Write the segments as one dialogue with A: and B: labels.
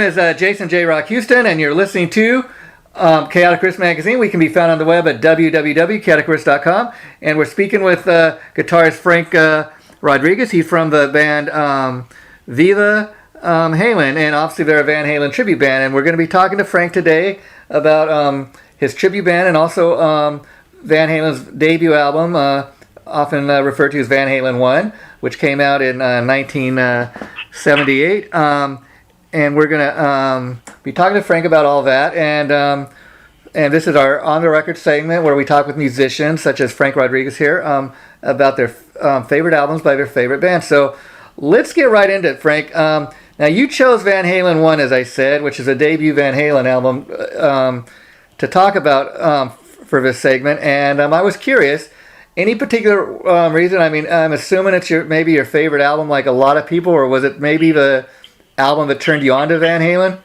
A: is Jason J. Rock Houston, and you're listening to Chaotic Risk Magazine. We can be found on the web at www.chaoticrisk.com, and we're speaking with guitarist Frank Rodrigueiz. He's from the band Viva Halen, and obviously they're a Van Halen Tribute Band, and we're going to be talking to Frank today about his tribute band and also Van Halen's debut album, often referred to as Van Halen 1, which came out in 1978. And we're going to be talking to Frank about all that. And this is our On the Record segment where we talk with musicians, such as Frank Rodrigueiz here, about their favorite albums by their favorite bands. So let's get right into it, Frank. Now, you chose Van Halen 1, as I said, which is a debut Van Halen album, to talk about for this segment. And I was curious, any particular reason? I mean, I'm assuming it's maybe your favorite album like a lot of people, or was it maybe the album that turned you on to Van Halen?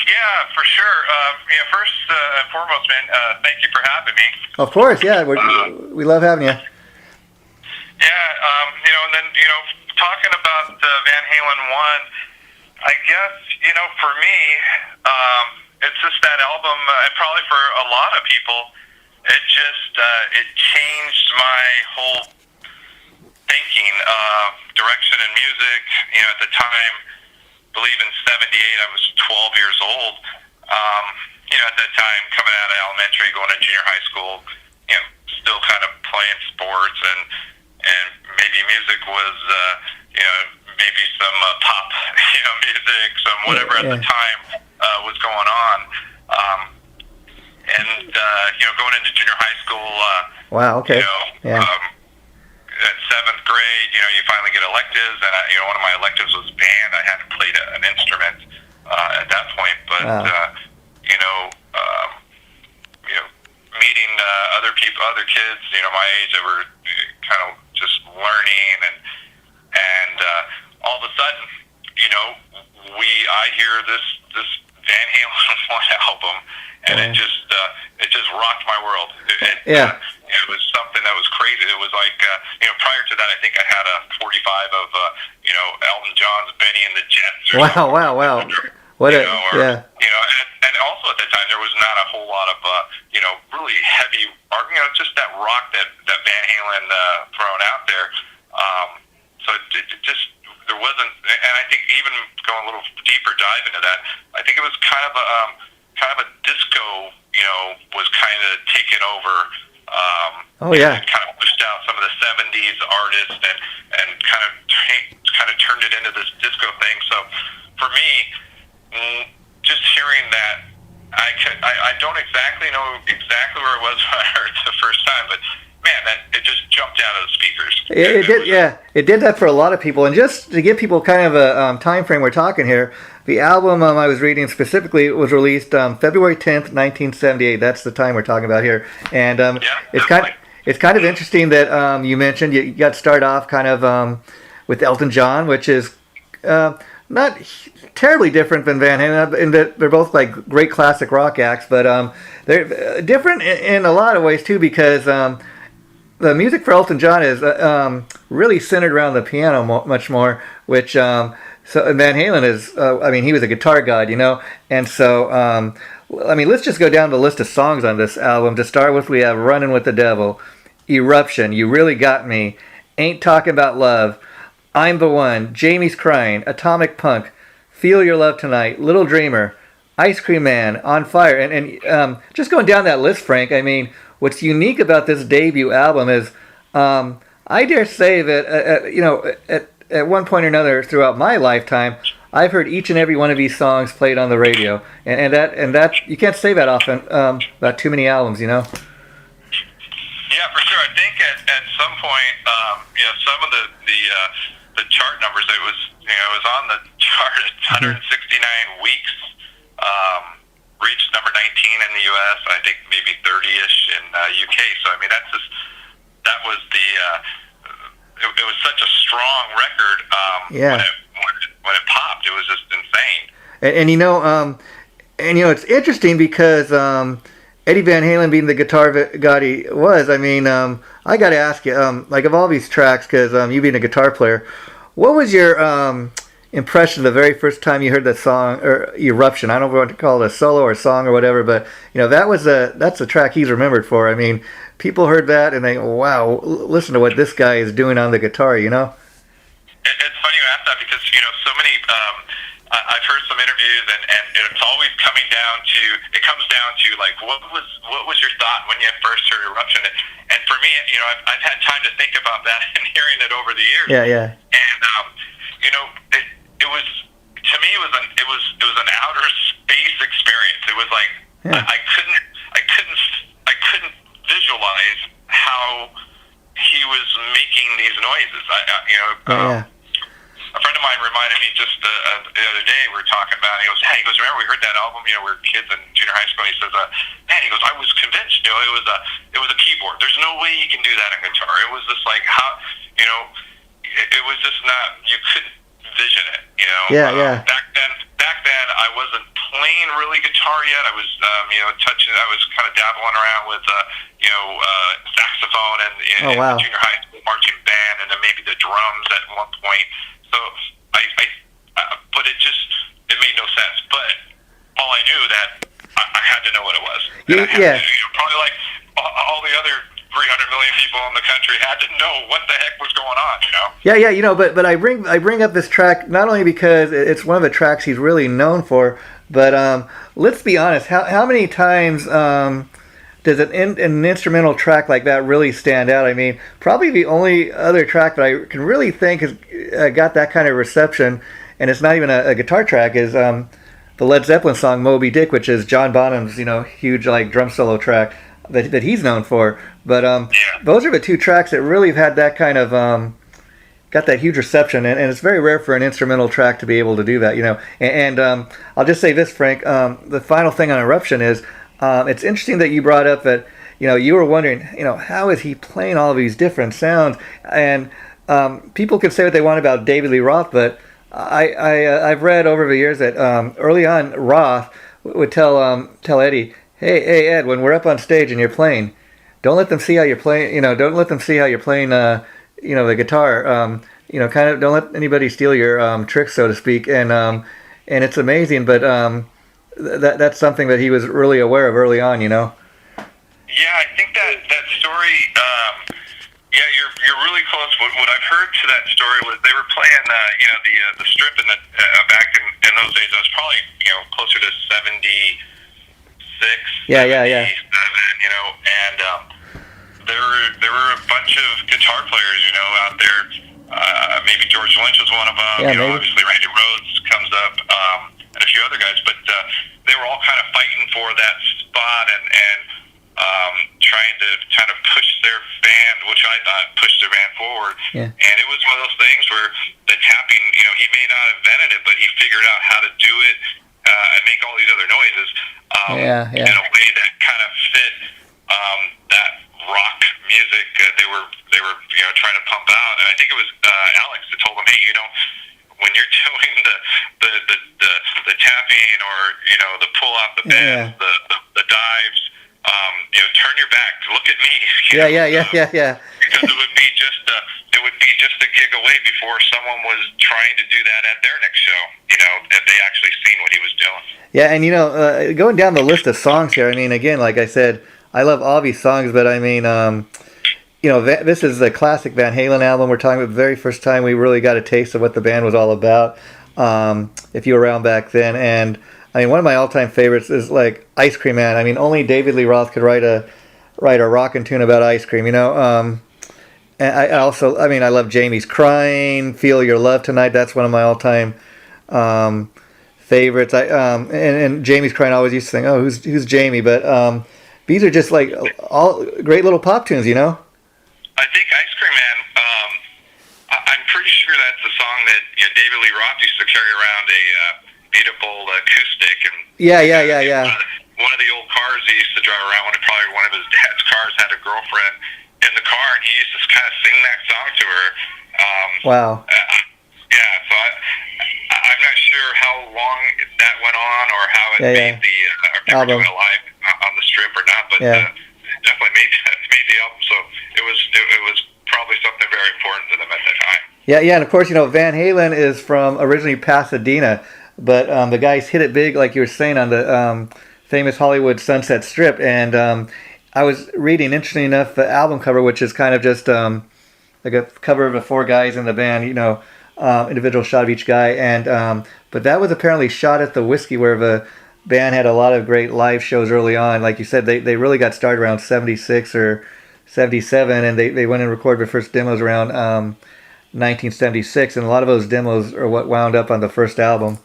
B: Yeah, for sure. First and foremost, man, thank you for having me.
A: Of course, yeah. We love having you.
B: Yeah, and then, talking about Van Halen 1, I guess, for me, it's just that album, and probably for a lot of people, it just, it changed my whole thinking, direction in music. At the time, I believe in 78, I was 12 years old. At that time, coming out of elementary, going to junior high school, still kind of playing sports, and maybe music was, maybe some pop, music, some whatever at the time was going on. Going into junior high school.
A: Wow. Okay.
B: In 7th grade, you finally get electives, and one of my electives was band. I hadn't played an instrument at that point, but meeting other people, other kids, my age that were kind of just learning, and all of a sudden, I hear this Van Halen 1 album, and it just rocked my world. It was something that was crazy. It was like, prior to that, I think I had a 45 of, Elton John's Benny and the Jets.
A: Wow.
B: And also at that time, there was not a whole lot of, really heavy, just that rock that Van Halen thrown out there. So it just, there wasn't, and I think even going a little deeper dive into that, I think it was kind of a disco, was kind of taken over. It kind of pushed out some of the 70s artists and kind of turned it into this disco thing. So for me, just hearing that, I don't exactly know exactly where it was when I heard it the first time, but man, it just jumped out of the speakers.
A: It did, yeah. It did that for a lot of people. And just to give people kind of a time frame we're talking here, the album I was reading specifically was released February 10th, 1978. That's the time we're talking about here. And it's kind of interesting that you mentioned you got started off kind of with Elton John, which is not terribly different than Van Halen, in that they're both like great classic rock acts, but they're different in a lot of ways too, because the music for Elton John is really centered around the piano much more, which so Van Halen is, he was a guitar god, and so let's just go down the list of songs on this album. To start with, we have Running with the Devil, Eruption, You Really Got Me, Ain't Talking About Love, I'm the One, Jamie's Crying, Atomic Punk, Feel Your Love Tonight, Little Dreamer, Ice Cream Man, On Fire, and just going down that list, Frank, what's unique about this debut album is, I dare say that, at one point or another throughout my lifetime, I've heard each and every one of these songs played on the radio, and that you can't say that often about too many albums,
B: Yeah, for sure. I think at some point, some of the chart numbers, it was on the chart at 169 weeks. Reached number 19 in the U.S. I think maybe 30-ish in UK. So that was it was such a strong record. When it popped, it was just insane.
A: And it's interesting because Eddie Van Halen, being the guitar god he was, I got to ask you, of all these tracks, because you being a guitar player, what was your impression the very first time you heard that song or Eruption? I don't know what to call it, a solo or song or whatever, but that's the track he's remembered for. I mean, people heard that and they, wow, listen to what this guy is doing on the guitar, you know?
B: It's funny you ask that because, so many, I've heard some interviews and it's always it comes down to like, what was your thought when you first heard Eruption? And for me, I've had time to think about that and hearing it over the years.
A: Yeah, yeah.
B: And, it was, to me, it was an outer space experience. It was like,
A: yeah.
B: I couldn't visualize how he was making these noises.
A: Yeah.
B: A friend of mine reminded me just the other day, we were talking about it. He goes, remember we heard that album, we were kids in junior high school. He says, man, he goes, I was convinced, it was a keyboard. There's no way you can do that on guitar. It was just like, how, it was just not, you couldn't vision it,
A: Yeah, yeah.
B: Back then, I wasn't playing really guitar yet. I was, I was kind of dabbling around with, saxophone and
A: oh, wow.
B: the junior high school marching band, and then maybe the drums at one point. So but it made no sense. But all I knew that I had to know what it was.
A: Yeah.
B: Probably like all the other 300 million people in the country had to know what the heck was going on,
A: Yeah, but I bring up this track not only because it's one of the tracks he's really known for, but let's be honest, how many times does an instrumental track like that really stand out? I mean, probably the only other track that I can really think has got that kind of reception, and it's not even a guitar track, is the Led Zeppelin song Moby Dick, which is John Bonham's huge like drum solo track that he's known for. But those are the two tracks that really have had that kind of got that huge reception, and it's very rare for an instrumental track to be able to do that, And I'll just say this, Frank. The final thing on Eruption is it's interesting that you brought up that you were wondering how is he playing all of these different sounds, and people can say what they want about David Lee Roth, but I've read over the years that early on Roth would tell Eddie, hey Ed, when we're up on stage and you're playing, don't let them see how you're playing. Don't let them see how you're playing. The guitar. Kind of don't let anybody steal your tricks, so to speak. And it's amazing, but that's something that he was really aware of early on.
B: Yeah, I think that story. Yeah, you're really close. What I've heard to that story was they were playing the strip in the back in those days. I was probably closer to 76.
A: Yeah.
B: 77, and there were a bunch of guitar players out there. Maybe George Lynch was one of them.
A: Yeah, maybe.
B: Obviously Randy Rhoads comes up, and a few other guys. But they were all kind of fighting for that spot and trying to kind of push their band, which I thought pushed their band forward.
A: Yeah.
B: And it was one of those things where the tapping, he may not have invented it, but he figured out how to do it and make all these other noises in a way that kind of fit that rock music they were trying to pump out. And I think it was Alex that told him, hey, when you're doing the tapping or the pull out the bends, the dives, turn your back, look at me.
A: Yeah.
B: Because it would be just a gig away before someone was trying to do that at their next show. If they actually seen what he was doing.
A: Yeah, and going down the list of songs here, I mean, again, like I said, I love all these songs, but I mean, this is the classic Van Halen album. We're talking about the very first time we really got a taste of what the band was all about. If you were around back then, and I mean, one of my all-time favorites is like Ice Cream Man. I mean, only David Lee Roth could write a rockin' tune about ice cream, And I also, I mean, I love Jamie's Crying, Feel Your Love Tonight. That's one of my all-time favorites. And Jamie's Crying, I always used to think, oh, who's Jamie? But these are just like all great little pop tunes,
B: I think Ice Cream Man, I'm pretty sure that's the song that David Lee Roth used to carry around a beatable acoustic. And
A: yeah.
B: One of the old cars he used to drive around, probably one of his dad's cars, had a girlfriend in the car, and he used to kind of sing that song to her.
A: Wow.
B: So I'm not sure how long that went on or how it made the if they were doing it live on the strip or not, but definitely made the album. So it was probably something very important to them at that time.
A: Yeah, yeah, and of course, Van Halen is from originally Pasadena, but the guys hit it big, like you were saying, on the famous Hollywood Sunset Strip. And I was reading, interesting enough, the album cover, which is kind of just like a cover of the four guys in the band, individual shot of each guy. And but that was apparently shot at the Whiskey, where the band had a lot of great live shows early on. Like you said, they really got started around 76 or 77, and they went and recorded their first demos around 1976, and a lot of those demos are what wound up on the first album.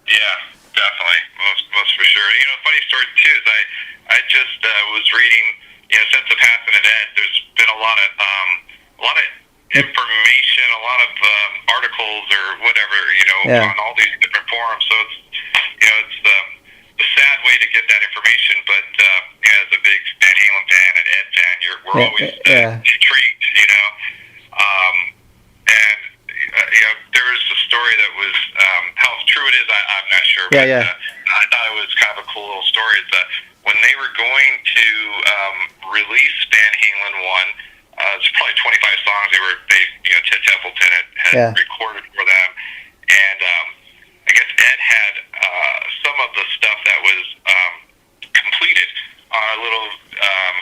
B: Yeah, definitely, most for sure. Funny story too is I just was reading, since the passing of Ed, there's been a lot of information, a lot of articles or whatever, on all these different forums. So it's the sad way to get that information, but as a big Van Halen fan and Ed fan, we're always intrigued, and there was a story that was how true it is. I'm not sure, but I thought it was kind of a cool little story. Is that when they were going to release Van Halen 1, it's probably 25 songs. Ted Templeton had recorded for them, and I guess Ed had some of the stuff that was completed on a little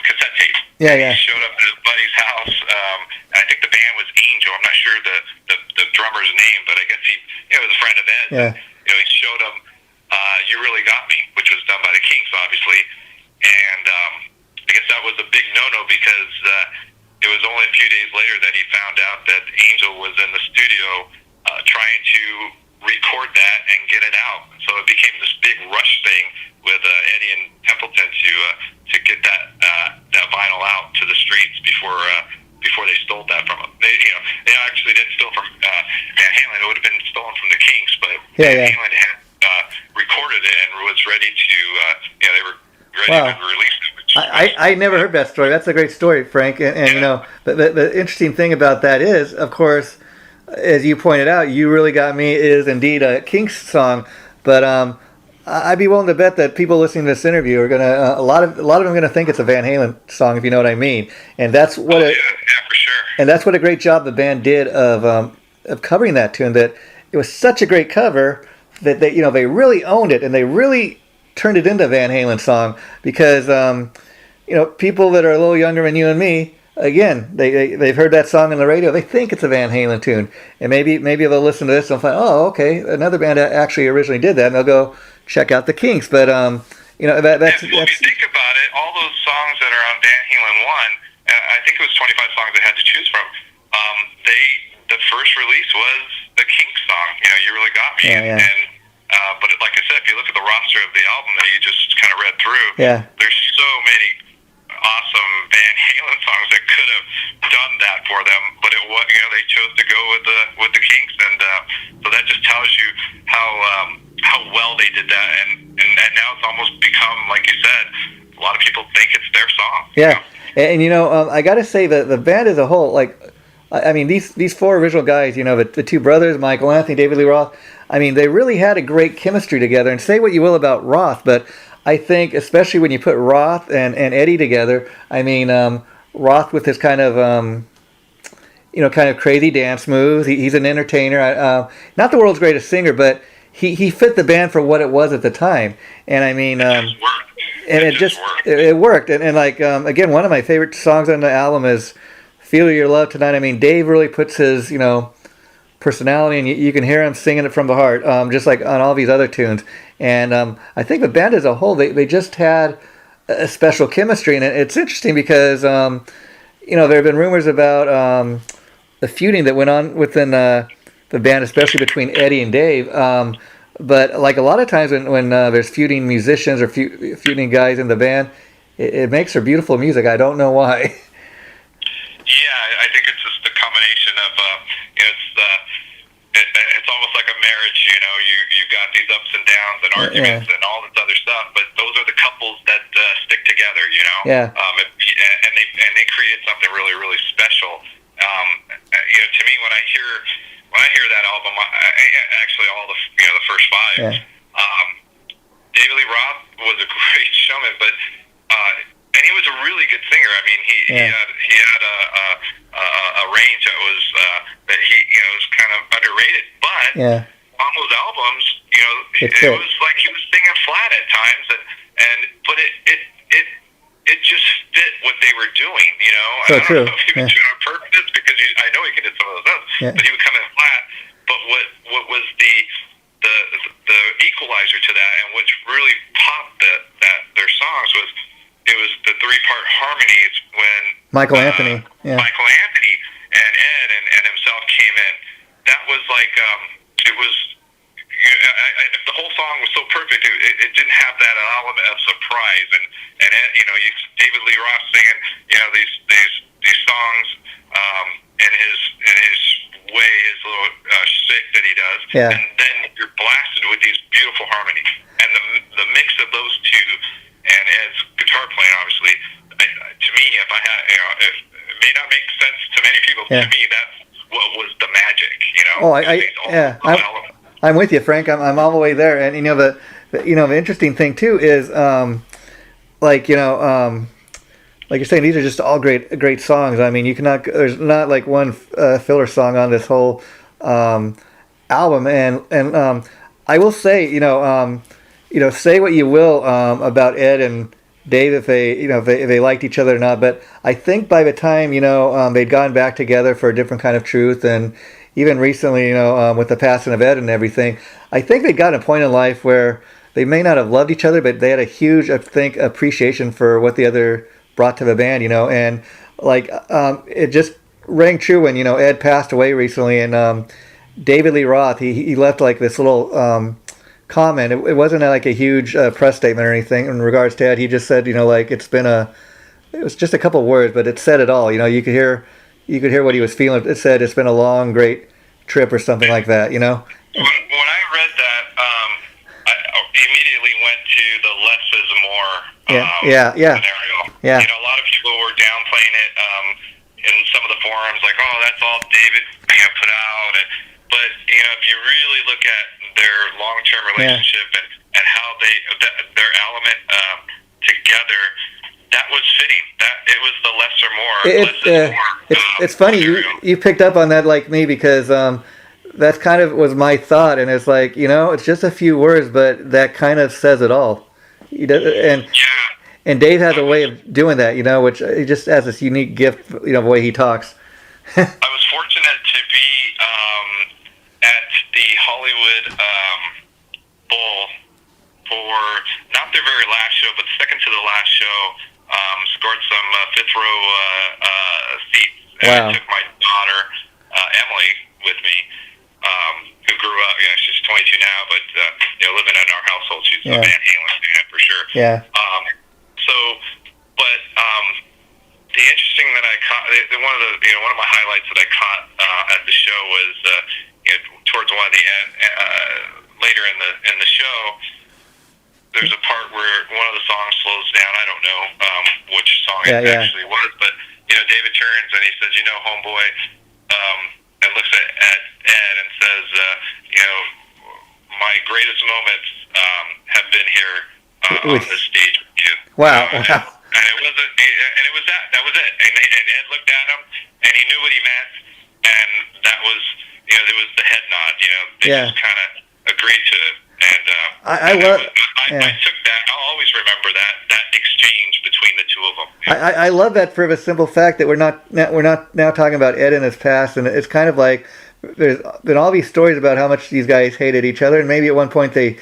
B: cassette tape.
A: Yeah,
B: yeah. He showed up at his buddy's house, and I think the band was Angel. I'm not sure the drummer's name, but I guess he was a friend of Ed.
A: Yeah.
B: He showed him "You Really Got Me," which was done by the Kinks, obviously, and I guess that was a big no-no because it was only a few days later that he found out that Angel was in the studio trying to record that and get it out. So it became this big rush thing with Eddie and Templeton to get that vinyl out to the streets before they stole that from him. They actually didn't steal from Van Halen. It would have been stolen from the Kinks, but Van Halen had recorded it and was ready to. They were ready to release it.
A: I never heard that story. That's a great story, Frank. And but the interesting thing about that is, of course, as you pointed out, "You Really Got Me" is indeed a Kinks song. But I'd be willing to bet that people listening to this interview are gonna a lot of them are gonna think it's a Van Halen song, if you know what I mean. And that's what
B: for sure.
A: And that's what a great job the band did of covering that tune. That it was such a great cover that they really owned it, and they really turned it into a Van Halen song, because people that are a little younger than you and me, again, they've heard that song on the radio, they think it's a Van Halen tune, and maybe they'll listen to this and find, oh, okay, another band actually originally did that, and they'll go check out the Kinks. But that's
B: if you think about it, all those songs that are on Van Halen 1, I think it was 25 songs they had to choose from. The first release was a Kinks song, "You Really Got Me," and but like I said, if you look at the roster of the album that you just kind of read through, there's so many awesome Van Halen songs that could have done that for them, but they chose to go with the Kinks, and so that just tells you how well they did that, and now it's almost become, like you said, a lot of people think it's their song.
A: Yeah, and I got to say that the band as a whole, I mean, these four original guys, the two brothers, Michael Anthony, David Lee Roth, I mean, they really had a great chemistry together. And say what you will about Roth, but I think, especially when you put Roth and Eddie together, I mean, Roth with his kind of, kind of crazy dance moves. He's an entertainer. Not the world's greatest singer, but he fit the band for what it was at the time. And I mean, it worked. And again, one of my favorite songs on the album is "Feel Your Love Tonight." I mean, Dave really puts his, personality, and you can hear him singing it from the heart, just like on all these other tunes. And I think the band as a whole, they just had a special chemistry. And it's interesting because, there have been rumors about the feuding that went on within the band, especially between Eddie and Dave. But like a lot of times when there's feuding musicians or feuding guys in the band, it makes for beautiful music. I don't know why.
B: Yeah, I think it's just a combination of it's almost like a marriage. You got these ups and downs and arguments and all this other stuff, but those are the couples that stick together.
A: Yeah.
B: And they create something really, really special. To me, when I hear that album, actually all the first five. Yeah. David Lee Roth was a great showman, but and he was a really good singer. I mean, he had a range that was that he
A: Yeah.
B: on those albums, you know, it was like he was singing flat at times, but it just fit what they were doing, you know.
A: So
B: I don't
A: true.
B: know if he was doing it on purpose, because I know he can do some of those notes, but he would come in flat. But what was the equalizer to that, and which really popped their songs, was it was the three-part harmonies when
A: Michael Anthony
B: and Ed and himself came in. That was like it was. If the whole song was so perfect, it didn't have that element of surprise, and you know, David Lee Roth singing, you know, these songs in his way, his little shtick that he does, and then you're blasted with these beautiful harmonies, and the mix of those two, and Ed's guitar playing, obviously, to me, if I had, you know, it may not make sense to many people, to me, that's what was the magic, you know.
A: I'm with you, Frank. I'm all the way there, and you know the interesting thing too is like you're saying, these are just all great songs. I mean, there's not like one filler song on this whole album, and I will say, say what you will about Ed and Dave, if they liked each other or not, but I think by the time they'd gone back together for a different kind of truth, and even recently, with the passing of Ed and everything, I think they got a point in life where they may not have loved each other, but they had a huge, I think, appreciation for what the other brought to the band, and like it just rang true when Ed passed away recently, and David Lee Roth, he left like this little comment. It wasn't like a huge press statement or anything in regards to Ed. He just said, like it was just a couple of words, but it said it all. You could hear what he was feeling. It said it's been a long, great trip or something like that.
B: When I read that, I immediately went to the less is more scenario.
A: Yeah.
B: A lot of people were downplaying it in some of the forums, like, oh, that's all David put out. But if you really look at their long-term relationship and how their element together, that was fitting. That it was the less or more.
A: It's funny you picked up on that like me, because that's kind of was my thought, and it's like it's just a few words, but that kind of says it all. And Dave has a way of doing that, which he just has this unique gift, the way he talks.
B: I was fortunate to be at the Hollywood Bowl for not their very last show, but second to the last show. Scored some fifth row seats.
A: Wow.
B: I took my daughter Emily with me, who grew up. She's 22 now, but living in our household, she's a Van Halen fan for sure.
A: Yeah.
B: The interesting that I caught, one of my highlights that I caught at the show was towards one of the end, later in the show. There's a part where one of the songs slows down. I don't know which song it actually was, but David turns and he says, homeboy, and looks at Ed and says, my greatest moments have been here on the stage with you.
A: Wow.
B: And it wasn't, and it was that was it. And Ed looked at him and he knew what he meant, and that was, there was the head nod. They just kind of agreed to it. And I took that. I'll always remember that exchange between the two of them.
A: I love that for the simple fact that we're not now talking about Ed and his past, and it's kind of like there's been all these stories about how much these guys hated each other, and maybe at one point they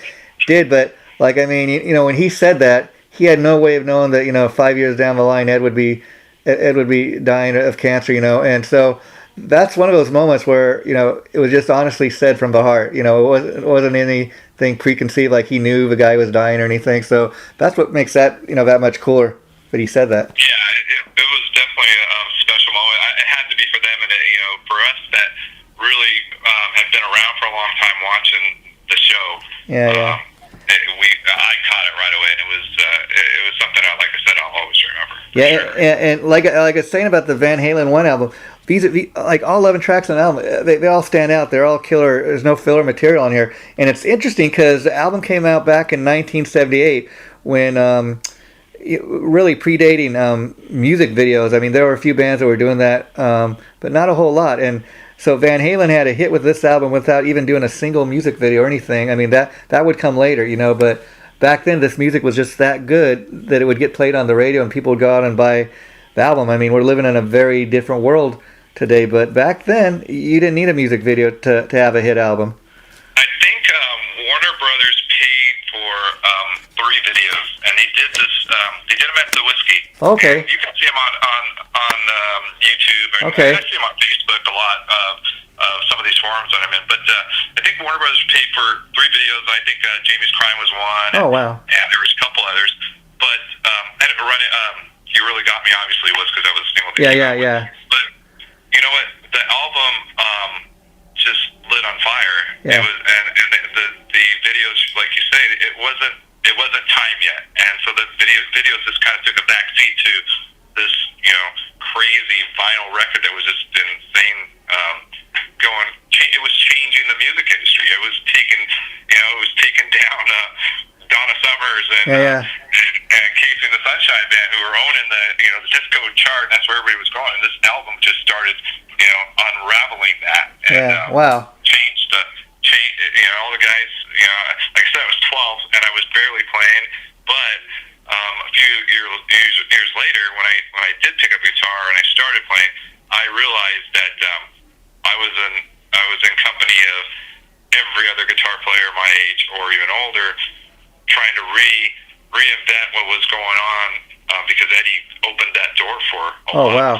A: did, but like I mean, when he said that, he had no way of knowing that 5 years down the line Ed would be dying of cancer, and so. That's one of those moments where it was just honestly said from the heart. It wasn't anything preconceived, like he knew the guy was dying or anything. So that's what makes that that much cooler. But he said that.
B: Yeah, it was definitely a special moment. It had to be for them, and for us that really have been around for a long time watching the show.
A: Yeah.
B: I caught it right away, and it was something like I said, I'll always remember.
A: Yeah,
B: sure.
A: and like I was saying about the Van Halen 1 album. These like all 11 tracks on the album, they all stand out. They're all killer. There's no filler material on here, and it's interesting because the album came out back in 1978 when really predating music videos. I mean, there were a few bands that were doing that, but not a whole lot. And So Van Halen had a hit with this album without even doing a single music video or anything. I mean, that would come later, you know, but back then this music was just that good that it would get played on the radio and people would go out and buy the album. I mean, we're living in a very different world today, but back then you didn't need a music video to have a hit album.
B: I think Warner Brothers paid for 3 videos, and they did this. They did them at the Whiskey.
A: Okay.
B: And you can see them on YouTube. And
A: Okay.
B: I see them on Facebook a lot. Some of these forums that I'm in, but I think Warner Brothers paid for 3 videos. I think Jamie's Crime was one.
A: Oh wow.
B: And there was a couple others, but I didn't run it. You Really Got Me obviously was because that was the single.
A: Yeah.
B: But you know what? The album just lit on fire.
A: Yeah.
B: It was, and the videos, like you say, it wasn't time yet, and so the videos just kind of took a back seat to this, you know, crazy vinyl record that was just insane. It was changing the music industry. It was taking down Donna Summers and Casey and the Sunshine Band, who were owning the disco chart. And that's where everybody was going. And this album just started, unraveling that. And,
A: wow.
B: Changed. All the guys. Like I said, I was 12 and I was barely playing, but a few years later, when I did pick up guitar and I started playing, I realized that I was in company of every other guitar player my age or even older, trying to reinvent what was going on because Eddie opened that door for a lot.
A: Oh wow.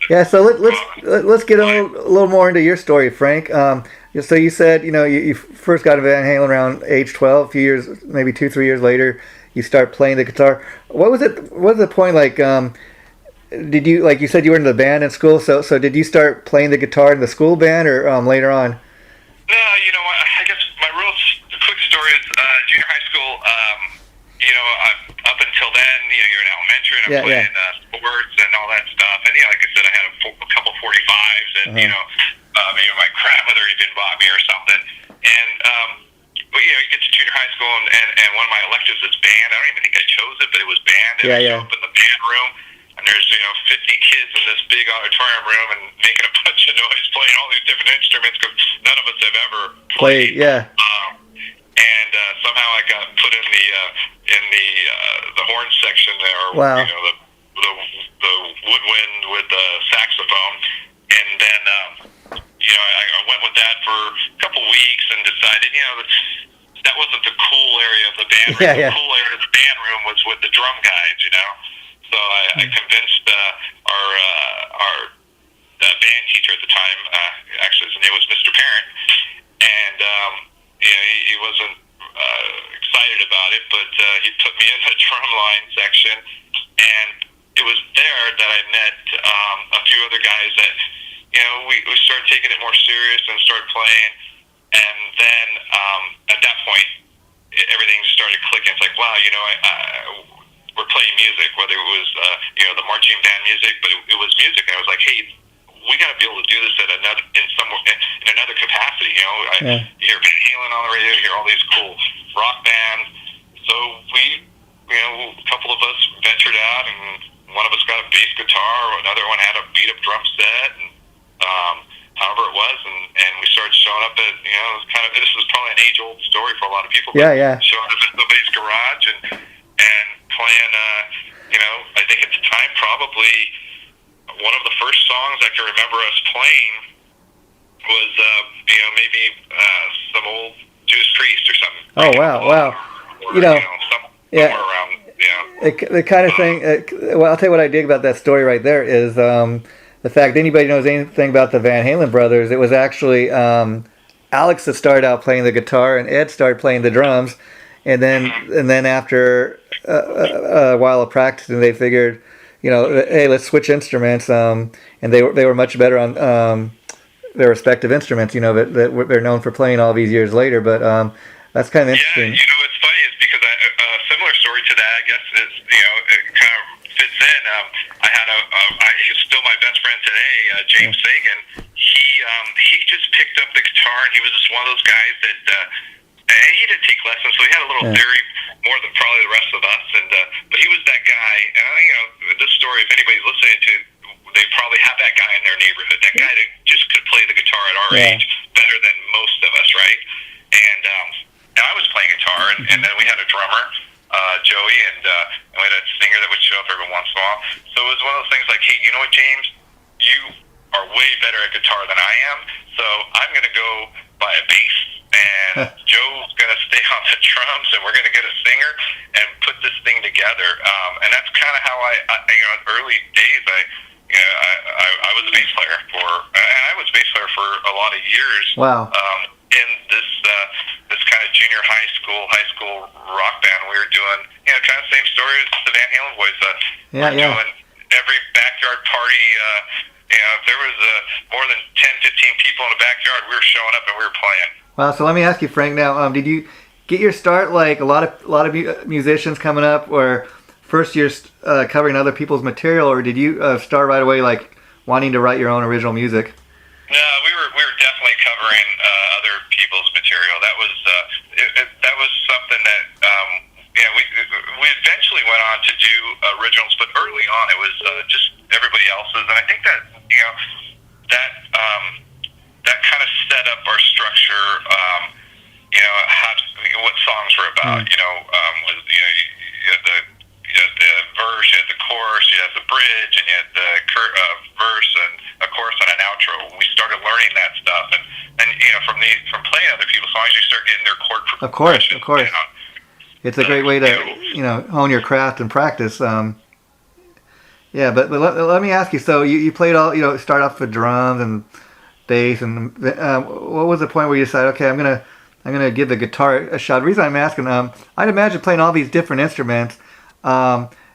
A: Yeah, so let's get a little more into your story, Frank. So you said you first got to Van Halen around age 12. A few years, maybe 2-3 years later, you start playing the guitar. What was it? What was the point? Like, did you, like you said, you were in the band in school? So did you start playing the guitar in the school band or later on?
B: No, I guess my real quick story is junior high school. Up until then, you're in elementary and I'm playing sports and all that stuff. And like I said, I had a couple 45s and maybe my grandmother even bought me or something. And but you get to junior high school and one of my electives is band. I don't even think I chose it, but it was band. And I show up in the band room and there's 50 kids in this big auditorium room and making a bunch of noise, playing all these different instruments because none of us have ever played. And somehow I got put in the horn section there, or
A: wow.
B: The woodwind with the saxophone, and then I went with that for a couple weeks and decided that wasn't the cool area of the band room. The cool area of the band room was with the drum guys, So I convinced our band teacher at the time, actually his name was Mr. Parent, and he wasn't excited about it, but he put me in the drumline section, and it was there that I met a few other guys that we started taking it more serious and started playing, and then at that point everything just started clicking. It's like, wow, we're playing music, whether it was the marching band music, but it was music, and I was like, hey, we got to be able to do this in another capacity. You hear Van Halen on the radio, you hear all these cool rock bands. So we, a couple of us ventured out, and one of us got a bass guitar, another one had a beat up drum set, and however it was, and we started showing up at this was probably an age old story for a lot of people. Showing up at somebody's garage and playing. I think at the time probably one of the first songs I can remember us playing was, maybe some old Judas Priest or something.
A: Oh, wow. Or,
B: somewhere around,
A: The kind of thing, I'll tell you what I dig about that story right there is the fact anybody knows anything about the Van Halen brothers, it was actually Alex that started out playing the guitar and Ed started playing the drums. And then after a while of practicing, they figured, hey, let's switch instruments. And they were much better on their respective instruments. That they're known for playing all these years later. But that's kind of interesting.
B: It's funny is because a similar story to that, I guess, is it kind of fits in. I had he's still my best friend today, James Sagan. He just picked up the guitar, and he was just one of those guys that. And he didn't take lessons, so he had a little theory more than probably the rest of us. And but he was that guy. And this story, if anybody's listening to, they probably have that guy in their neighborhood, that guy that just could play the guitar at our age better than most of us, right? And I was playing guitar, and then we had a drummer, Joey, and we had a singer that would show up every once in a while. So it was one of those things like, hey, you know what, James? You are way better at guitar than I am, so I'm going to go buy a bass, and Joe's going to stay on the drums, and we're going to get a singer and put this thing together. And that's kind of how I in early days, I was a bass player I was a bass player for a lot of years.
A: Wow.
B: In this kind of junior high school rock band, we were doing, kind of same story as the Van Halen boys. Doing every backyard party. If there was more than 10, 15 people in the backyard, we were showing up and we were playing.
A: Wow. So let me ask you, Frank. Now, did you get your start like a lot of musicians coming up, or first you're covering other people's material, or did you start right away like wanting to write your own original music?
B: No, we were definitely covering other people's material. That was that was something that we eventually went on to do originals, but early on it was just everybody else's, and I think that that kind of set up our structure. What songs were about. You had the verse, you had the chorus, you had the bridge, and you had the verse and a chorus and an outro. We started learning that stuff, and from playing other people's songs, you start getting their chord progressions.
A: Of course. It's a great way to hone your craft and practice. But let me ask you. So you played all start off with drums and bass, and what was the point where you decided, okay, I'm gonna give the guitar a shot? The reason I'm asking, I'd imagine playing all these different instruments.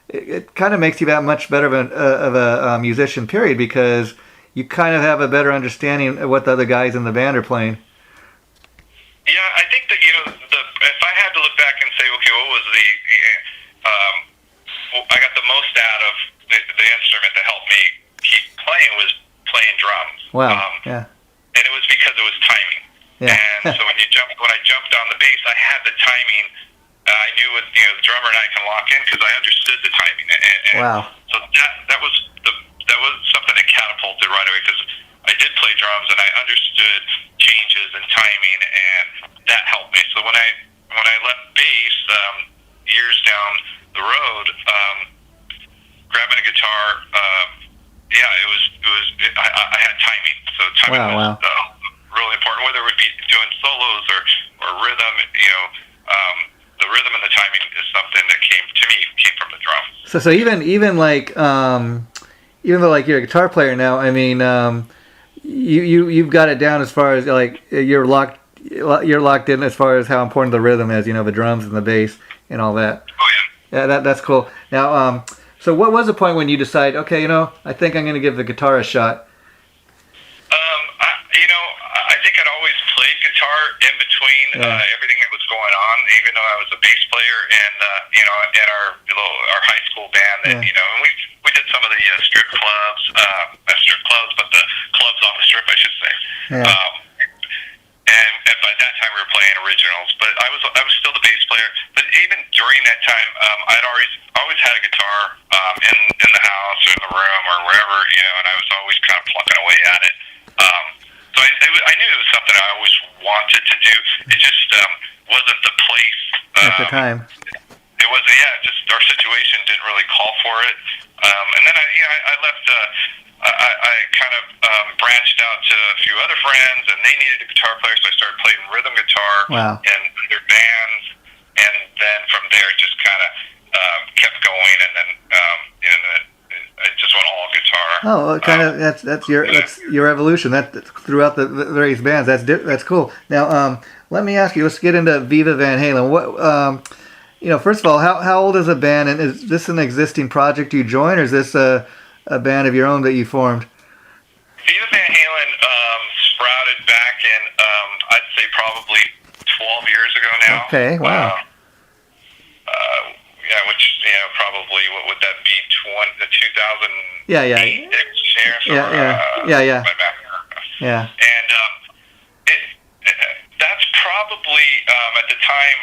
A: It kind of makes you that much better of a musician, period, because you kind of have a better understanding of what the other guys in the band are playing.
B: Yeah, I think that if I had to look back and say, okay, what was I got the most out of the instrument that helped me keep playing was playing drums.
A: Wow.
B: And it was because it was timing.
A: Yeah.
B: And so when I jumped on the bass, I had the timing. I knew what the drummer and I can lock in because I understood the timing. And
A: wow.
B: So that was something that catapulted right away, because I did play drums and I understood changes and timing, and that helped me. So when I left bass years down the road, grabbing a guitar, I had timing. So timing was really important, whether it would be doing solos or rhythm. The rhythm and the timing is something that came from the drums.
A: So even like even though like you're a guitar player now, I mean, you've got it down as far as like you're locked in as far as how important the rhythm is. The drums and the bass and all that.
B: Oh yeah.
A: Yeah, that's cool. Now, so what was the point when you decided, okay, I think I'm going to give the guitar a shot?
B: I think I'd always played guitar in between everything that was going on, even though I was a bass player and at our high school band, and and we did some of the strip clubs, but the clubs on the strip, I should say.
A: Yeah.
B: And by that time we were playing originals, but I was still the bass player. But even during that time, I'd always had a guitar in the house or in the room or wherever, and I was always kind of plucking away at it. So I knew it was something I always wanted to do. It just wasn't the place
A: at the time.
B: It was just our situation didn't really call for it. And then I left. I kind of branched out to a few other friends, and they needed a guitar player, so I started playing rhythm guitar in their bands, and then from there just kind of kept going, and then I just went all guitar.
A: Oh, kind of that's your evolution. That throughout the various bands. That's cool. Now, let me ask you. Let's get into Viva Van Halen. What first of all, how old is the band, and is this an existing project you joined, or is this a band of your own that you formed?
B: Viva Van Halen sprouted back in, I'd say probably 12 years ago now.
A: Okay, wow.
B: Which, probably, what would that be, 2000?
A: Yeah.
B: Yeah.
A: Yeah.
B: And that's probably, at the time,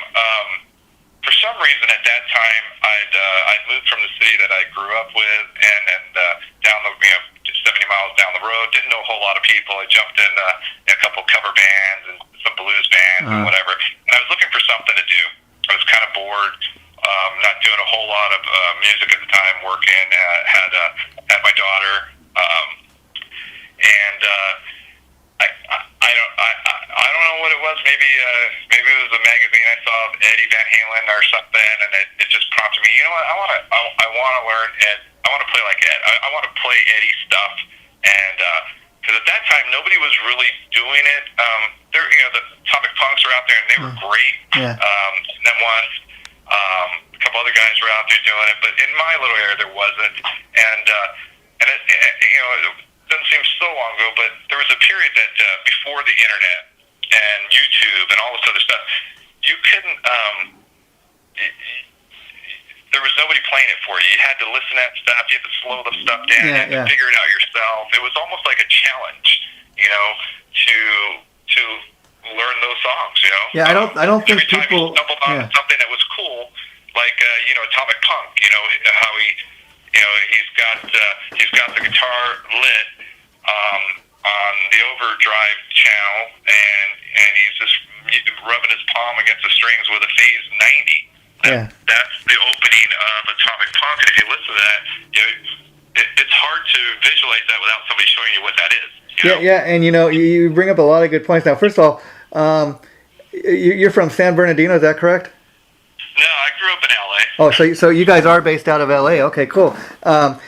B: for some reason at that time, I'd moved from the city that I grew up with and down the 70 miles down the road. Didn't know a whole lot of people. I jumped in a couple cover bands and some blues bands and whatever. And I was looking for something to do. I was kind of bored. Not doing a whole lot of music at the time. Working. Had my daughter. And I don't know what it was. Maybe it was a magazine I saw of Eddie Van Halen or something, and it just prompted me. You know what? I want to learn Ed. I want to play like Ed. I want to play Eddie stuff, and because at that time nobody was really doing it. There, the Atomic Punks were out there, and they were great.
A: Yeah.
B: And then once a couple other guys were out there doing it, but in my little area there wasn't, and it doesn't seem so long ago, but there was a period that before the internet and YouTube and all this other stuff, you couldn't. There was nobody playing it for you. You had to listen to that stuff. You had to slow the stuff down. You had to figure it out yourself. It was almost like a challenge, to learn those songs.
A: Yeah, I don't think people.
B: Every time you stumbled on something that was cool, like Atomic Punk. How he's got the guitar lit on the overdrive channel, and he's just rubbing his palm against the strings with a phase 90. That's the opening of Atomic Punk, and if you listen to that, it's hard to visualize that without somebody showing you what that is.
A: And you bring up a lot of good points. Now, first of all, you're from San Bernardino, is that correct?
B: No, I grew up in LA.
A: Oh, so you guys are based out of LA. Okay, cool. And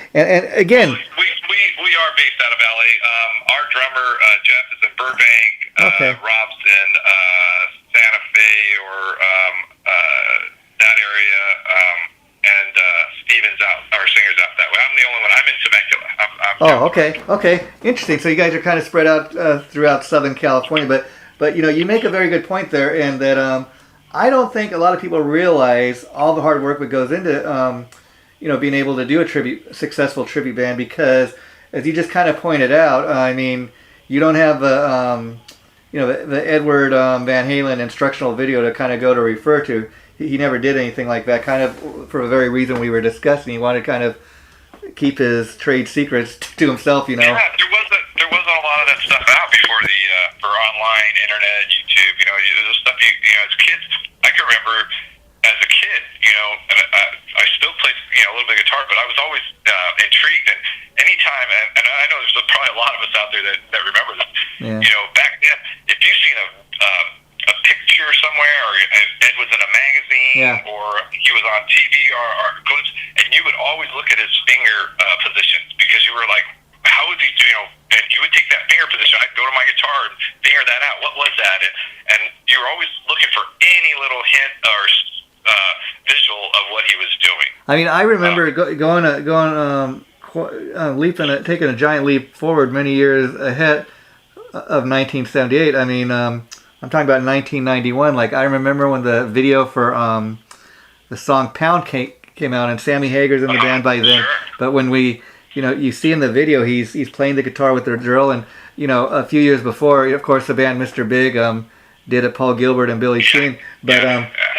A: again,
B: we are based out of LA. Our drummer Jeff is in Burbank. Rob's in Santa Fe or that area, and Steven's out. Our singer's out that way. I'm the only one. I'm in Temecula. Okay, interesting. So you guys are kind of spread out throughout Southern California, but you make a very good point there, and that I don't think a lot of people realize all the hard work that goes into being able to do a successful tribute band, because as you just kind of pointed out, I mean, you don't have the Edward Van Halen instructional video to kind of go to refer to. He never did anything like that, kind of for the very reason we were discussing. He wanted to kind of keep his trade secrets to himself, Yeah, there wasn't a lot of that stuff out before for online, internet, YouTube. The stuff as kids. I can remember as a kid, and I still played a little bit of guitar, but I was always intrigued. And anytime, and I know there's probably a lot of us out there that remember this.
A: Yeah.
B: Back then, if you've seen a picture somewhere, or Ed was in a magazine, or he was on TV, or clips, and you would always look at his finger positions, because you were like, how is he doing? And you would take that finger position. I'd go to my guitar and figure that out. What was that? And you were always looking for any little hint or visual of what he was doing.
A: I mean, I remember taking a giant leap forward many years ahead of 1978. I mean, I'm talking about 1991. Like, I remember when the video for the song Pound Cake came out, and Sammy Hagar's in the band by then.
B: Sure.
A: But when you see in the video, he's playing the guitar with the drill, and a few years before, of course, the band Mr. Big did it, Paul Gilbert and Billy Sheehan. But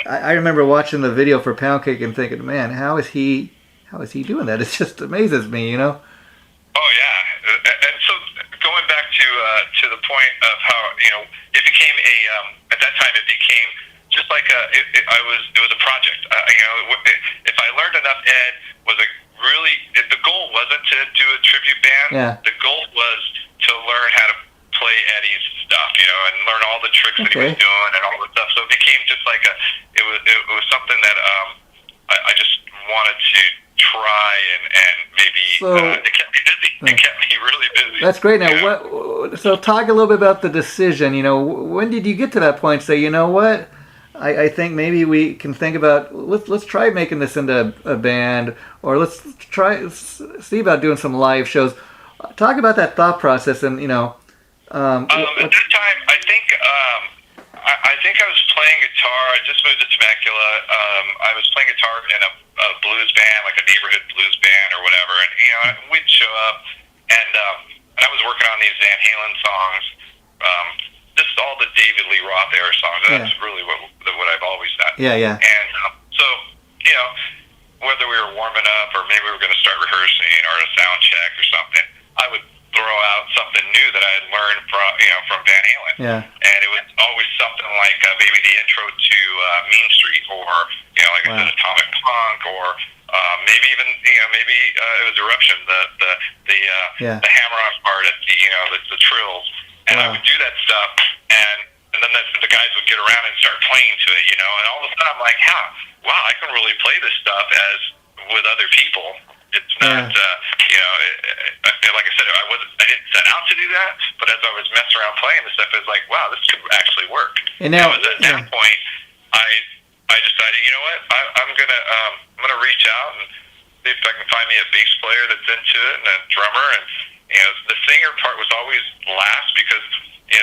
A: I remember watching the video for Pound Cake and thinking, man, how is he doing that? It just amazes me,
B: Oh yeah, and so going back to the point of how it became at that time it became just like it was a project. If I learned enough, Ed was the goal wasn't to do a tribute band.
A: Yeah.
B: The goal was to learn how to play Eddie's stuff, and learn all the tricks that he was doing and all the stuff. So it became just like it was something that I just wanted to try and maybe it kept me busy. It kept me really busy.
A: That's great. Now, so talk a little bit about the decision. When did you get to that point? Say, what? I think maybe we can think about let's try making this into a band, or let's try see about doing some live shows. Talk about that thought process, and
B: at that time, I think I was playing guitar. I just moved to Temecula. I was playing guitar in a blues band, like a neighborhood blues band or whatever, and we'd show up, and I was working on these Van Halen songs. Just all the David Lee Roth era songs. That's really what I've always done.
A: Yeah.
B: And so, whether we were warming up or maybe we were going to start rehearsing or a sound check or something, I Halen.
A: Yeah.
B: And it was always something like maybe the intro to Mean Street, or like I said, Atomic Punk, or maybe even maybe it was Eruption, the hammer-on part at the trills, and I would do that stuff, and then the guys would get around and start playing to it, and all of a sudden I'm like, wow, I can really play this stuff as with other people. It's not, like I said, I didn't set out to do that, but as I was messing around playing this stuff, it was like, wow, this could actually work.
A: And now,
B: at that point, I decided, you know what, I'm gonna reach out and see if I can find me a bass player that's into it, and a drummer, and the singer part was always last, because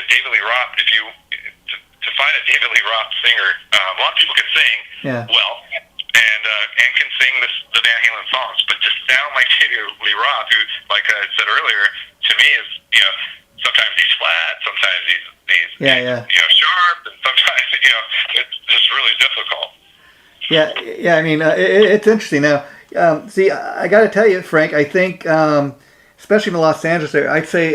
B: David Lee Roth, to find a David Lee Roth singer, a lot of people can sing well, and can sing the Van Halen songs, but to sound like David Lee Roth, who, like I said earlier, to me is sometimes he's flat, sometimes he's sharp, and sometimes it's just really difficult.
A: Yeah. I mean, it's interesting. Now, see, I got to tell you, Frank, I think, especially in Los Angeles, I'd say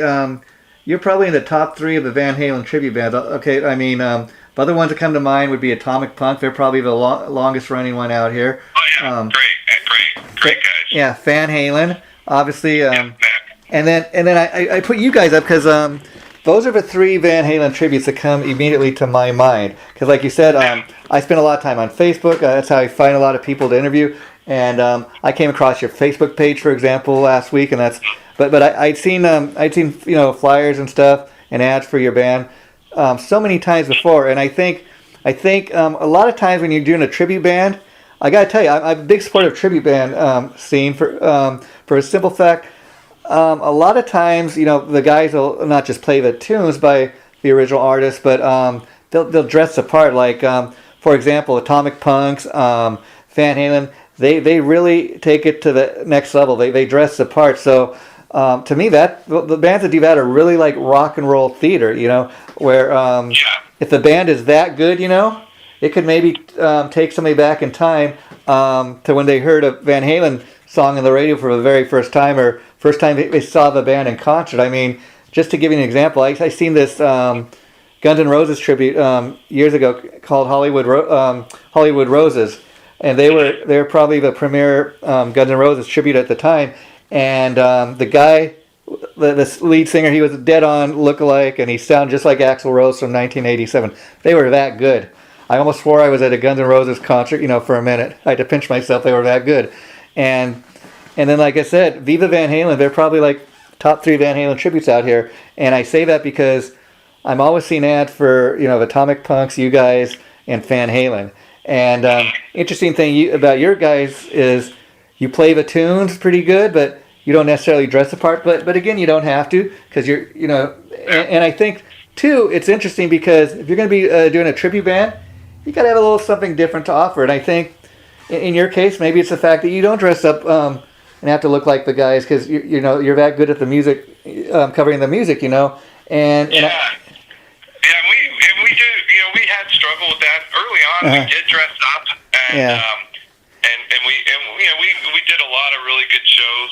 A: you're probably in the top 3 of the Van Halen tribute bands. Okay, I mean, the other ones that come to mind would be Atomic Punk. They're probably the longest running one out here.
B: Oh yeah, great guys.
A: Yeah, Van Halen, obviously. And then I put you guys up because those are the 3 Van Halen tributes that come immediately to my mind. Because like you said, I spend a lot of time on Facebook. That's how I find a lot of people to interview. And I came across your Facebook page, for example, last week, and that's. But I'd seen flyers and stuff and ads for your band so many times before, and I think a lot of times when you're doing a tribute band, I gotta tell you, I'm a big supporter of tribute band scene for a simple fact. A lot of times, the guys will not just play the tunes by the original artist, but they'll dress the part. Like for example, Atomic Punks, Van Halen, they really take it to the next level. They dress the part. So. To me, that the bands that do that are really like rock and roll theater, where if the band is that good, it could maybe take somebody back in time to when they heard a Van Halen song on the radio for the very first time, or first time they saw the band in concert. I mean, just to give you an example, I seen this Guns N' Roses tribute years ago called Hollywood Roses, and they were probably the premier Guns N' Roses tribute at the time. And the guy, the lead singer, he was a dead-on lookalike, and he sounded just like Axl Rose from 1987. They were that good. I almost swore I was at a Guns N' Roses concert, for a minute. I had to pinch myself. They were that good. And then, like I said, Viva Van Halen, they're probably like top 3 Van Halen tributes out here. And I say that because I'm always seeing ads for, Atomic Punks, you guys, and Van Halen. And interesting thing about your guys is you play the tunes pretty good, but you don't necessarily dress the part. But again, you don't have to, because you're, and I think, too, it's interesting because if you're going to be doing a tribute band, you got to have a little something different to offer. And I think, in your case, maybe it's the fact that you don't dress up and have to look like the guys, because you're that good at the music, covering the music, and we do, we had struggled with that early on. We did dress up, and we did a lot of really good shows.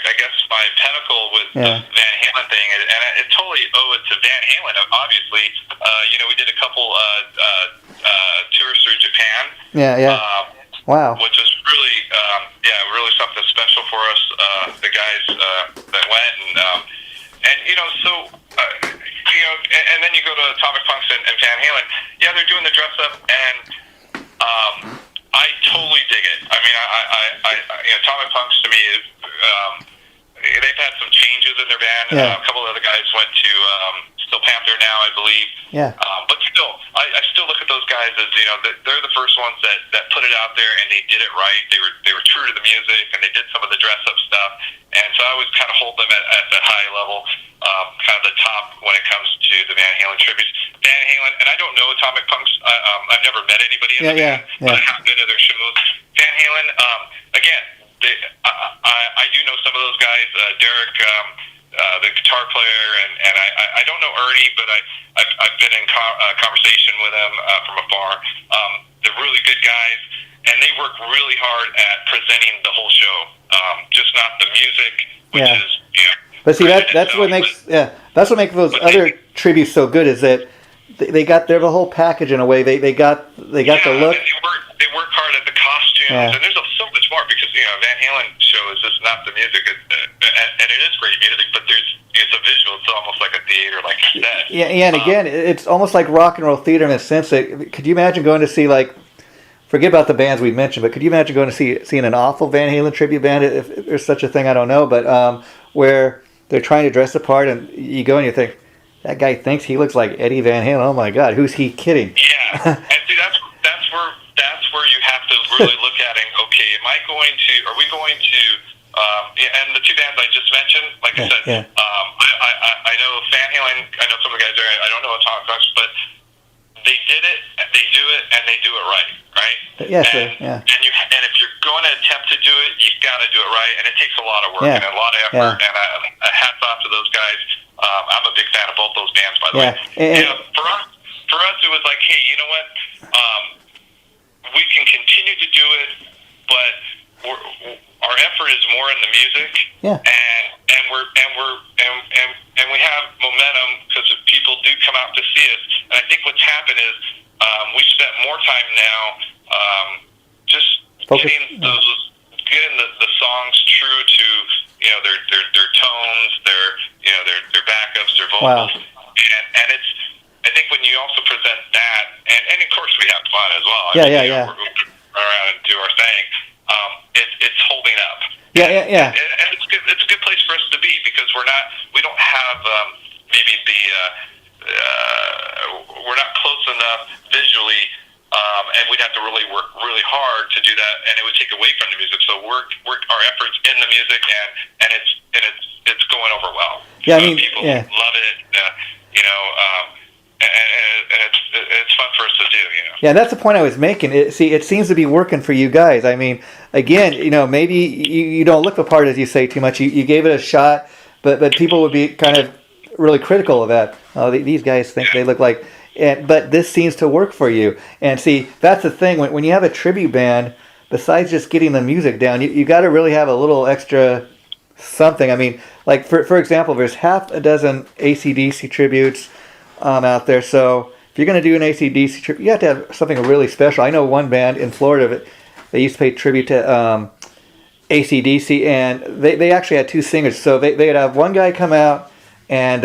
A: I guess my pinnacle was the Van Halen thing, and I totally owe it to Van Halen. Obviously, we did a couple tours through Japan. Wow. Which was really, really something special for us. The guys that went, and then you go to Atomic Punks and Van Halen. Yeah, they're doing the dress up, and I totally dig it. I mean, Atomic Punks to me, they've had some changes in their band. A couple of other guys went to Steel Panther now, I believe. But still, I still look at those guys as they're the first ones that put it out there, and they did it right. They were true to the music, and they did some of the dress up stuff. And so I always kind of hold them at that high level, kind of the top when it comes to the Van Halen tributes. Van Halen, and I don't know Atomic Punks. I've never met anybody in the band, but I have been to their shows. Van Halen, again, I do know some of those guys. Derek, the guitar player, and I don't know Ernie, but I've been in conversation with them from afar. They're really good guys, and they work really hard at presenting the whole show, just not the music, which is But see, that's what makes those other tributes so good, is that they're the whole package in a way. They got the look.
B: They work hard at the costumes, and there's so much more, because Van Halen show is just not the music, and it is great music, but it's a visual. It's almost like a theater, like a set.
A: Yeah, and again, it's almost like rock and roll theater in a sense that, could you imagine going to see, like, forget about the bands we mentioned, but could you imagine going to seeing an awful Van Halen tribute band, if there's such a thing? I don't know, but where they're trying to dress the part, and you go and you think, that guy thinks he looks like Eddie Van Halen. Oh my God, who's he kidding?
B: Yeah, and see, that's where you have to really look at it. Okay, are we going to, and the two bands I just mentioned, like I said, I know Van Halen, I know some of the guys there, I don't know Atomic Punks, but they did it, they do it, and they do it right?
A: Yes,
B: and if you're going to attempt to do it, you've got to do it right, and it takes a lot of work and a lot of effort, and hats off to those guys. I'm a big fan of both those bands, by the way. For us, it was like, hey, you know what? We can continue to do it, but our effort is more in the music, and we have momentum because people do come out to see us. And I think what's happened is we spent more time now just getting the songs true to their tones, their backups, their vocals, and it's. I think when you also present that, and of course we have fun as well.
A: We
B: run around and do our thing. It's holding up.
A: Yeah.
B: And it's good. It's a good place for us to be, because we don't have maybe we're not close enough visually, and we'd have to really work really hard to do that, and it would take away from the music. So we're our efforts in the music, and it's going over well.
A: Yeah, I mean,
B: people love it. And it's fun for us to do,
A: Yeah, that's the point I was making. It seems to be working for you guys. I mean, again, maybe you don't look the part, as you say, too much. You gave it a shot, but people would be kind of really critical of that. Oh, these guys think they look like... but this seems to work for you. And see, that's the thing. When you have a tribute band, besides just getting the music down, you got to really have a little extra something. I mean, like, for example, there's half a dozen AC/DC tributes out there. So if you're going to do an AC/DC tribute, you have to have something really special. I know one band in Florida, they used to pay tribute to AC/DC, and they actually had two singers. So they'd have one guy come out and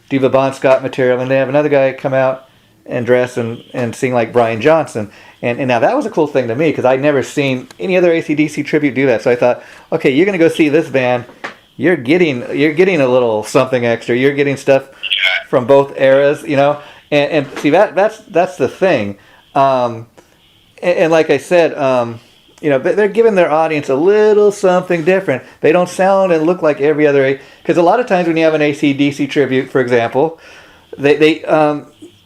A: do the Bon Scott material, and they have another guy come out and dress and sing like Brian Johnson. And now that was a cool thing to me, because I'd never seen any other AC/DC tribute do that. So I thought, okay, you're going to go see this band. You're getting a little something extra. You're getting stuff from both eras, and see, that's the thing. And like I said, they're giving their audience a little something different. They don't sound and look like every other, because a lot of times when you have an AC/DC tribute, for example, they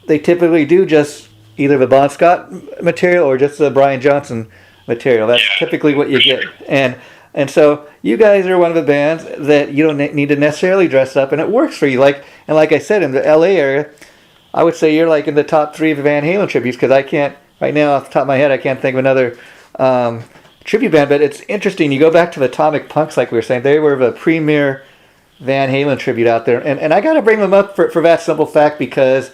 A: typically do just either the Bon Scott material or just the Brian Johnson material. That's typically what you get. And so you guys are one of the bands that you don't need to necessarily dress up, and it works for you. Like I said, in the LA area, I would say you're like in the top 3 of the Van Halen tributes, because I can't, right now off the top of my head, I can't think of another tribute band. But it's interesting. You go back to the Atomic Punks, like we were saying, they were the premier Van Halen tribute out there. And I got to bring them up for that simple fact, because,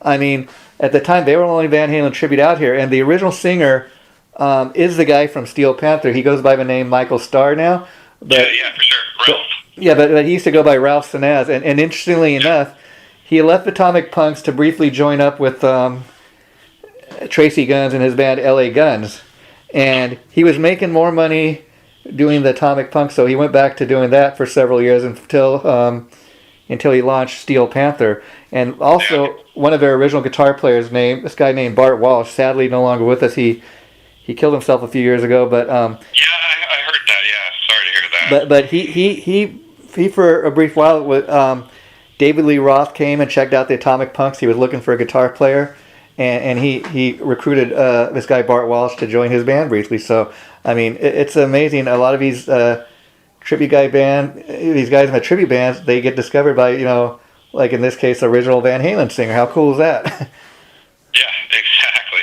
A: I mean, at the time, they were the only Van Halen tribute out here. And the original singer is the guy from Steel Panther. He goes by the name Michael Starr now. But,
B: yeah, for sure. Ralph.
A: But he used to go by Ralph Sanaz. And interestingly enough, he left Atomic Punks to briefly join up with Tracy Guns and his band LA Guns. And he was making more money doing the Atomic Punks, so he went back to doing that for several years until he launched Steel Panther. And also, one of their original guitar players, this guy named Bart Walsh, sadly no longer with us. He killed himself a few years ago, but
B: I heard that. Yeah, sorry to hear that.
A: But he for a brief while, David Lee Roth came and checked out the Atomic Punks. He was looking for a guitar player, and he recruited this guy Bart Walsh to join his band briefly. So I mean, it's amazing. A lot of these tribute these guys in the tribute bands, they get discovered by, like in this case, the original Van Halen singer. How cool is that?
B: Yeah, exactly.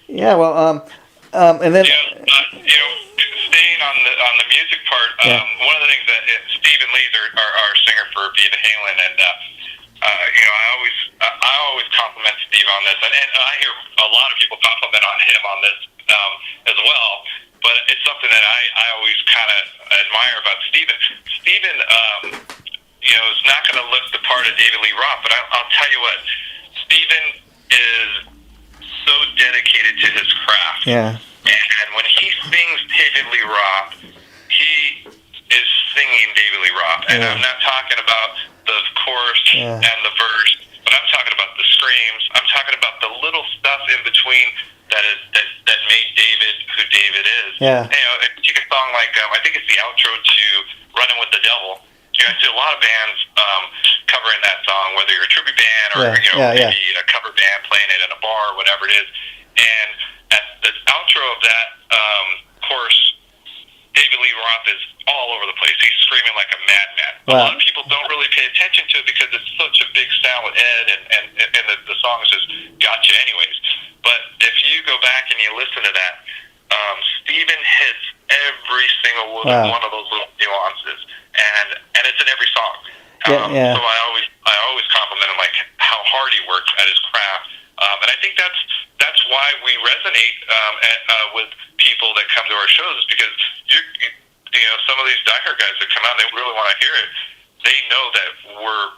A: Yeah, well, and then
B: staying on the music part, One of the things that Stephen Lee's our singer for Viva Halen, and I always compliment Steve on this, and I hear a lot of people compliment on him on this as well. But it's something that I always kind of admire about Stephen. Stephen, is not going to lift the part of David Lee Roth, but I'll tell you what, Stephen is so dedicated to his craft.
A: Yeah.
B: And when he sings David Lee Roth, he is singing David Lee Roth. And I'm not talking about the chorus and the verse, but I'm talking about the screams. I'm talking about the little stuff in between that made David who David is.
A: Yeah.
B: You can song like, I think it's the outro to Running with the Devil. I see a lot of bands covering that song, whether you're a tribute band or maybe a cover band playing it in a bar or whatever it is. And at the outro of that chorus, David Lee Roth is all over the place. He's screaming like a madman. Wow. A lot of people don't really pay attention to it because it's such a big sound with Ed, and the song is just gotcha anyways. But if you go back and you listen to that, Stephen hits every single one of those little nuances. And it's in every song. So I always compliment him, like how hard he works at his craft. And I think that's why we resonate with people that come to our shows, is because some of these diehard guys that come out, they really want to hear it. They know that we're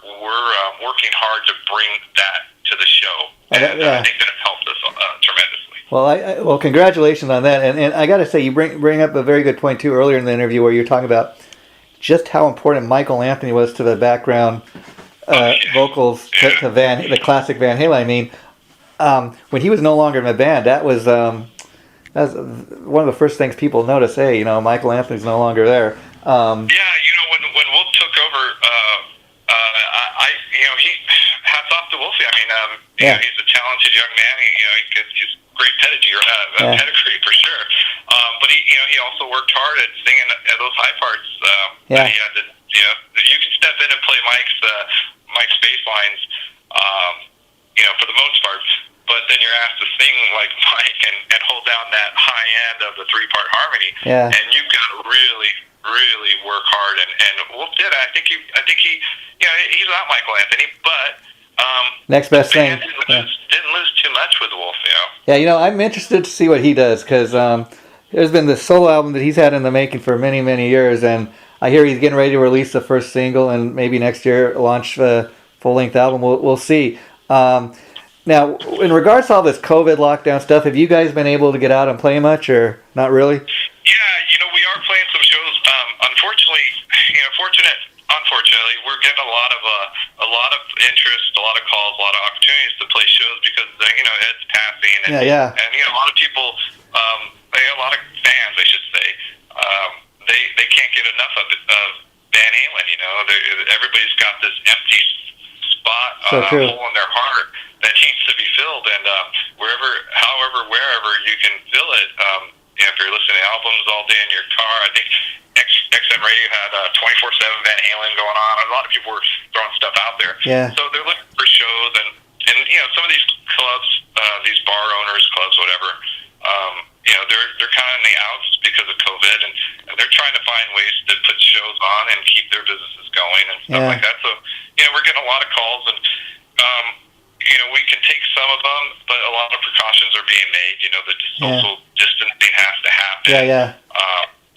B: working hard to bring that to the show, and I think that it's helped us tremendously.
A: Well, congratulations on that. And I got to say, you bring up a very good point too earlier in the interview, where you're talking about just how important Michael Anthony was to the background vocals to the classic Van Halen. I mean, when he was no longer in the band, that was one of the first things people noticed. Hey, Michael Anthony's no longer there.
B: When Wolf took over, he hats off to Wolfie. I mean, he's a talented young man. He's great pedigree for sure. But he also worked hard at singing those high parts. He had to, you can step in and play Mike's bass lines, for the most part. But then you're asked to sing like Mike and hold down that high end of the 3-part harmony. Yeah. And you've got to really, really work hard. And Wolf did. I think he, he's not Michael Anthony, but
A: next best thing.
B: Didn't lose too much with Wolf,
A: Yeah, I'm interested to see what he does, because there's been this solo album that he's had in the making for many, many years, and I hear he's getting ready to release the first single, and maybe next year launch a full-length album. We'll see. Now, in regards to all this COVID lockdown stuff, have you guys been able to get out and play much, or not really?
B: Yeah, we are playing some shows. Unfortunately, we're getting a lot of interest, a lot of calls, a lot of opportunities to play shows because Ed's passing, and a lot of people, a lot of fans, I should say, they can't get enough of Van Halen. Everybody's got this empty spot, hole in their heart that needs to be filled, and wherever you can fill it. If you're listening to albums all day in your car, I think XM Radio had 24/7 Van Halen going on. A lot of people were throwing stuff out there.
A: Yeah.
B: So they're looking for shows, and some of these clubs, these bar owners clubs, whatever, they're kind of in the outs because of COVID, and they're trying to find ways to put shows on and keep their businesses going and stuff like that. So we're getting a lot of calls, and we can take some of them, but a lot of precautions are being made. The social distancing has to happen.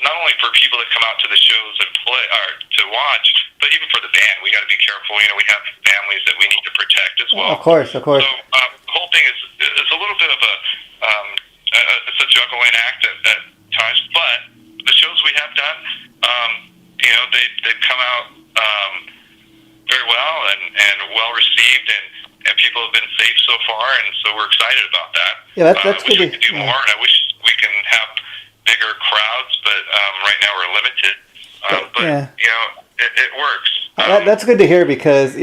B: Not only for people that come out to the shows and play or to watch, but even for the band, we got to be careful. We have families that we need to protect as well.
A: Of course. So the
B: whole thing is a little bit of it's a juggling act at times. But the shows we have done, they've come out very well and well received, and people have been safe so far, and so we're excited about that.
A: Yeah, that's good.
B: We can do more, and I wish we can have bigger crowds, but right now we're limited. It works.
A: That's good to hear, because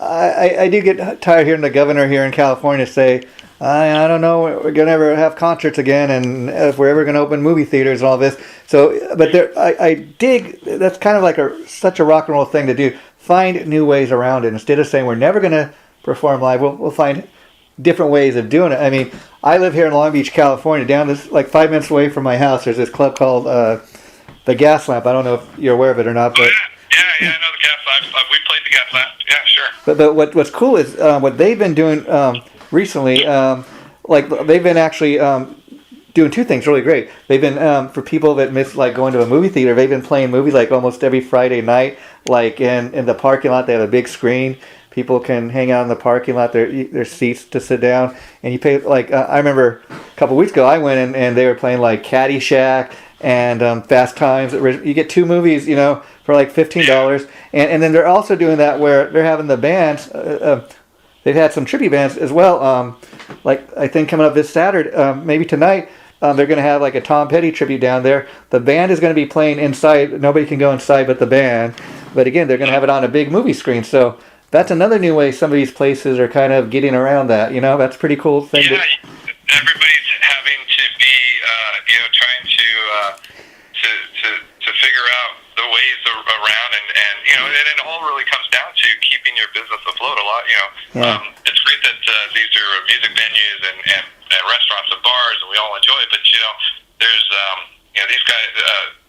A: I do get tired of hearing the governor here in California say, I don't know, we're gonna ever have concerts again, and if we're ever gonna open movie theaters and all this. So, but I dig. That's kind of like such a rock and roll thing to do. Find new ways around it instead of saying we're never gonna perform live. We'll find different ways of doing it. I mean, I live here in Long Beach, California. Down this, like 5 minutes away from my house, there's this club called the gas lamp. I don't know if you're aware of it or not, but
B: yeah, I know the gas lamp. We played the gas lamp. Yeah, sure.
A: but what's cool is what they've been doing recently. Like they've been actually doing two things really great. They've been for people that miss like going to a movie theater. They've been playing movies like almost every Friday night. Like in the parking lot, they have a big screen. People can hang out in the parking lot. There's seats to sit down, and you pay like I remember a couple weeks ago I went and they were playing like Caddyshack and Fast Times. You get two movies, for like $15, and then they're also doing that where they're having the bands. They've had some tribute bands as well. Like I think coming up this Saturday, maybe tonight, they're going to have like a Tom Petty tribute down there. The band is going to be playing inside. Nobody can go inside but the band. But again, they're going to have it on a big movie screen. So that's another new way some of these places are kind of getting around that. That's a pretty cool thing.
B: Yeah, everybody's having to be, trying to figure out the ways around, and it all really comes down to keeping your business afloat a lot. It's great that these are music venues and restaurants and bars, and we all enjoy it. But there's these guys,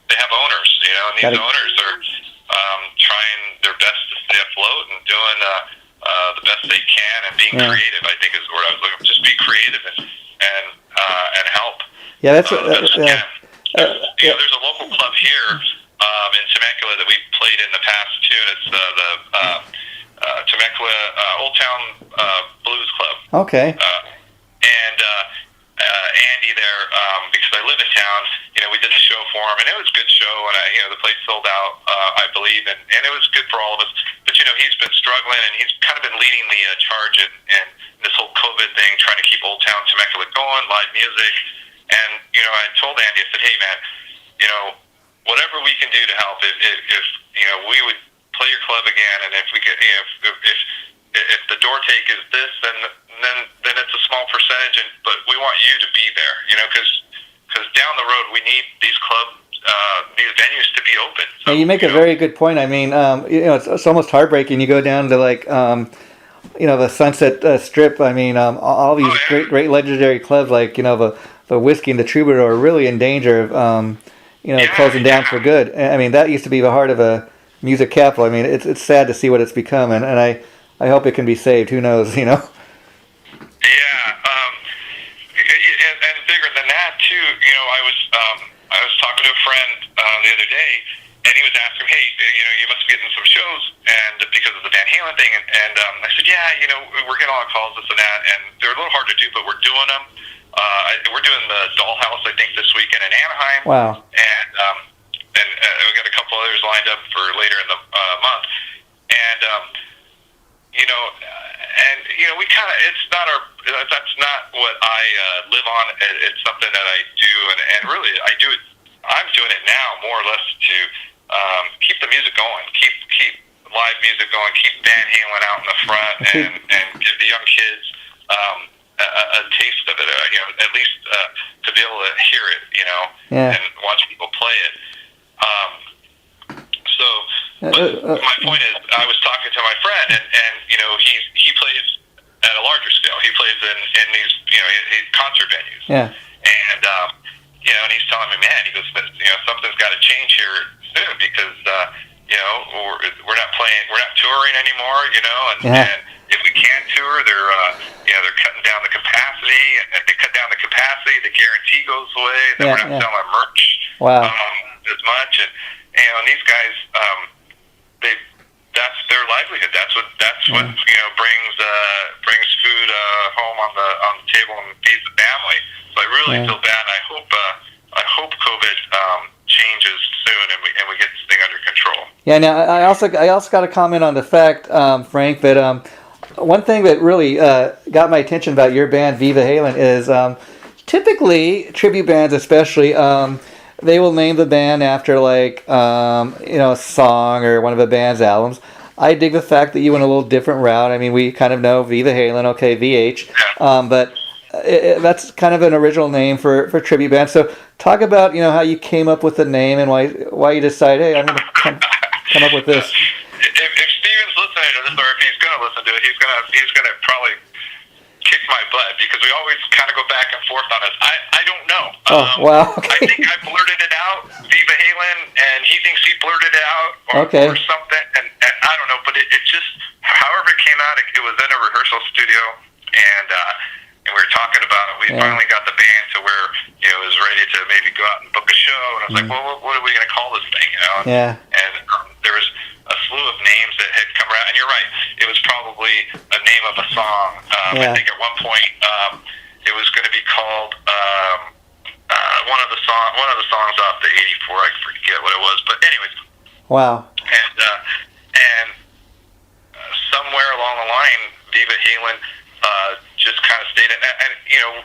B: they have owners, and these owners are trying their best to stay afloat and doing the best they can and being creative. I think is the word I was looking for. Just be creative and help.
A: Yeah, that's
B: there's a local club here in Temecula that we've played in the past too, and it's the Temecula Old Town Blues Club.
A: Okay.
B: And Andy there, because I live in town, we did the show for him, and it was a good show, and the place sold out, I believe, and it was good for all of us. But he's been struggling, and he's kind of been leading the charge in this whole COVID thing, trying to keep Old Town Temecula going, live music. And I told Andy, I said, hey man, whatever we can do to help, if we would play your club again, and if we could, if the door take is this, then it's a small percentage, but we want you to be there, because down the road we need these clubs, these venues to be open. So,
A: you make a very good point. I mean, it's almost heartbreaking. You go down to like, the Sunset Strip. I mean, all these great legendary clubs like the Whiskey and the Troubadour are really in danger of closing down for good. I mean, that used to be the heart of a music capital. I mean, it's sad to see what it's become, and I hope it can be saved. Who knows,
B: Yeah, and bigger than that too. I was talking to a friend the other day, and he was asking, hey, you must be getting some shows, and because of the Van Halen thing, and I said, yeah, we're getting a lot of calls, this and that, and they're a little hard to do, but we're doing them. We're doing the Dollhouse, I think, this weekend in Anaheim.
A: Wow.
B: And we got a couple others lined up for later in the month. And we kind of, that's not what I live on. It's something that I do, and really, I'm doing it now more or less to keep the music going, keep live music going, keep Van Halen out in the front, and give the young kids a taste of it, at least to be able to hear it, and watch people play it. My point is, I was talking to my friend, and he plays at a larger scale. He plays in these concert venues.
A: Yeah.
B: And and he's telling me, man, he goes, something's got to change here soon because we're not playing, we're not touring anymore, and if we can tour, they're cutting down the capacity, and if they cut down the capacity, the guarantee goes away, and then we're not selling merch as much, and these guys, that's their livelihood. That's what brings food home on the table and feeds the family. So I really feel bad, and I hope COVID changes soon, and we get this thing under control.
A: Yeah. Now I also got to comment on the fact, Frank, that one thing that really got my attention about your band, Viva Halen, is typically tribute bands, especially, they will name the band after like a song or one of the band's albums. I dig the fact that you went a little different route. I mean, we kind of know Viva Halen, okay, VH, but that's kind of an original name for tribute band. So talk about how you came up with the name and why you decided, hey, I'm going to come up with this.
B: If Steven's listening to this, or if he's going to listen to it, he's going to probably kicked my butt because we always kind of go back and forth on this. I don't know.
A: Oh, wow.
B: I think I blurted it out, Viva Halen, and he thinks he blurted it out or something, and I don't know, but it just, however it came out, it was in a rehearsal studio, and we were talking about it. We finally got the band to where, you know, it was ready to maybe go out and book a show, and I was like, well, what are we going to call this thing, you know? And there was a slew of names that had come around, and you're right, it was probably a name of a song. I think at one point it was going to be called one of the songs off the '84. I forget what it was, but anyways.
A: Wow.
B: And somewhere along the line, Viva Halen just kind of stayed in, and you know,